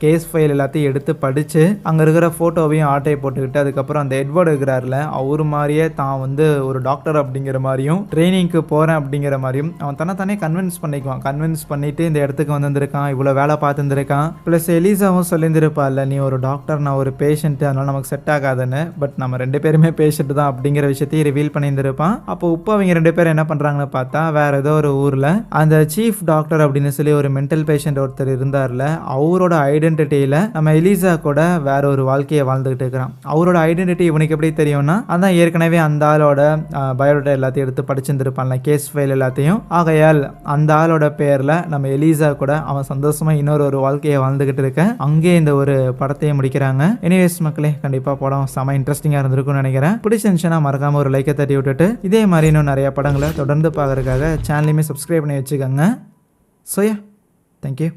கேஸ் ஃபைல் எல்லாத்தையும் எடுத்து படித்து அங்கே இருக்கிற ஃபோட்டோவையும் ஆட்டை போட்டுக்கிட்டு அதுக்கப்புறம் அந்த எட்வர்ட் இருக்கிறார்ல, அவரு மாதிரியே தான் வந்து ஒரு டாக்டர் அப்படிங்கிற மாதிரியும் ட்ரைனிங்க்கு போகிறேன் அப்படிங்கிற மாதிரியும் அவன் தன்னை கன்வின்ஸ் பண்ணிக்குவான். கன்வின்ஸ் பண்ணிட்டு இந்த இடத்துக்கு வந்திருக்கான், இவ்வளோ வேலை பார்த்துருக்கான். ப்ளஸ் எலிசாவும் சொல்லியிருந்திருப்பாள்ல, நீ ஒரு டாக்டர், நான் ஒரு பேஷண்ட், அதனால நமக்கு செட் ஆகாதுன்னு. பட் நம்ம 2 பேருமே பேஷண்ட் தான் அப்படிங்கிற விஷயத்தையும் ரிவீல் பண்ணியிருந்திருப்பான். அப்போ இப்போ அவங்க 2 பேரும் என்ன பண்ணுறாங்கன்னு பார்த்தா, வேற ஏதோ ஒரு ஊரில் அந்த சீஃப் டாக்டர் அப்படின்னு சொல்லி ஒரு மென்டல் பேஷண்ட் ஒருத்தர் இருந்தார்ல, அவரோட ஐடென்டிட்டியில் நம்ம எலிசா கூட வேற ஒரு வாழ்க்கையை வாழ்ந்துகிட்டு இருக்கிறான். அவரோட ஐடென்டிட்டி இவனுக்கு எப்படி தெரியும்னா, அதான் ஏற்கனவே அந்த ஆளோட பயோடேட்டா எல்லாத்தையும் எடுத்து படிச்சிருந்துருப்பான்ல, கேஸ் ஃபைல் எல்லாத்தையும். ஆகையால் அந்த ஆளோட பேரில் நம்ம எலிசா கூட அவன் சந்தோஷமா இன்னொரு வாழ்க்கையை வாழ்ந்துகிட்டு இருக்க அங்கே இந்த ஒரு படத்தையே முடிக்கிறாங்க. எனிவேஸ் மக்களே, கண்டிப்பாக படம் செம இன்ட்ரெஸ்டிங்காக இருந்திருக்கும்னு நினைக்கிறேன். பிடிச்சிருந்துச்சுன்னா மறக்காம ஒரு லைக்கை தட்டி விட்டுட்டு இதே மாதிரி இன்னும் நிறைய படங்களை தொடர்ந்து பார்க்கறதுக்காக சேனலையுமே சப்ஸ்கிரைப் பண்ணி வச்சுக்கோங்க. So yeah, thank you.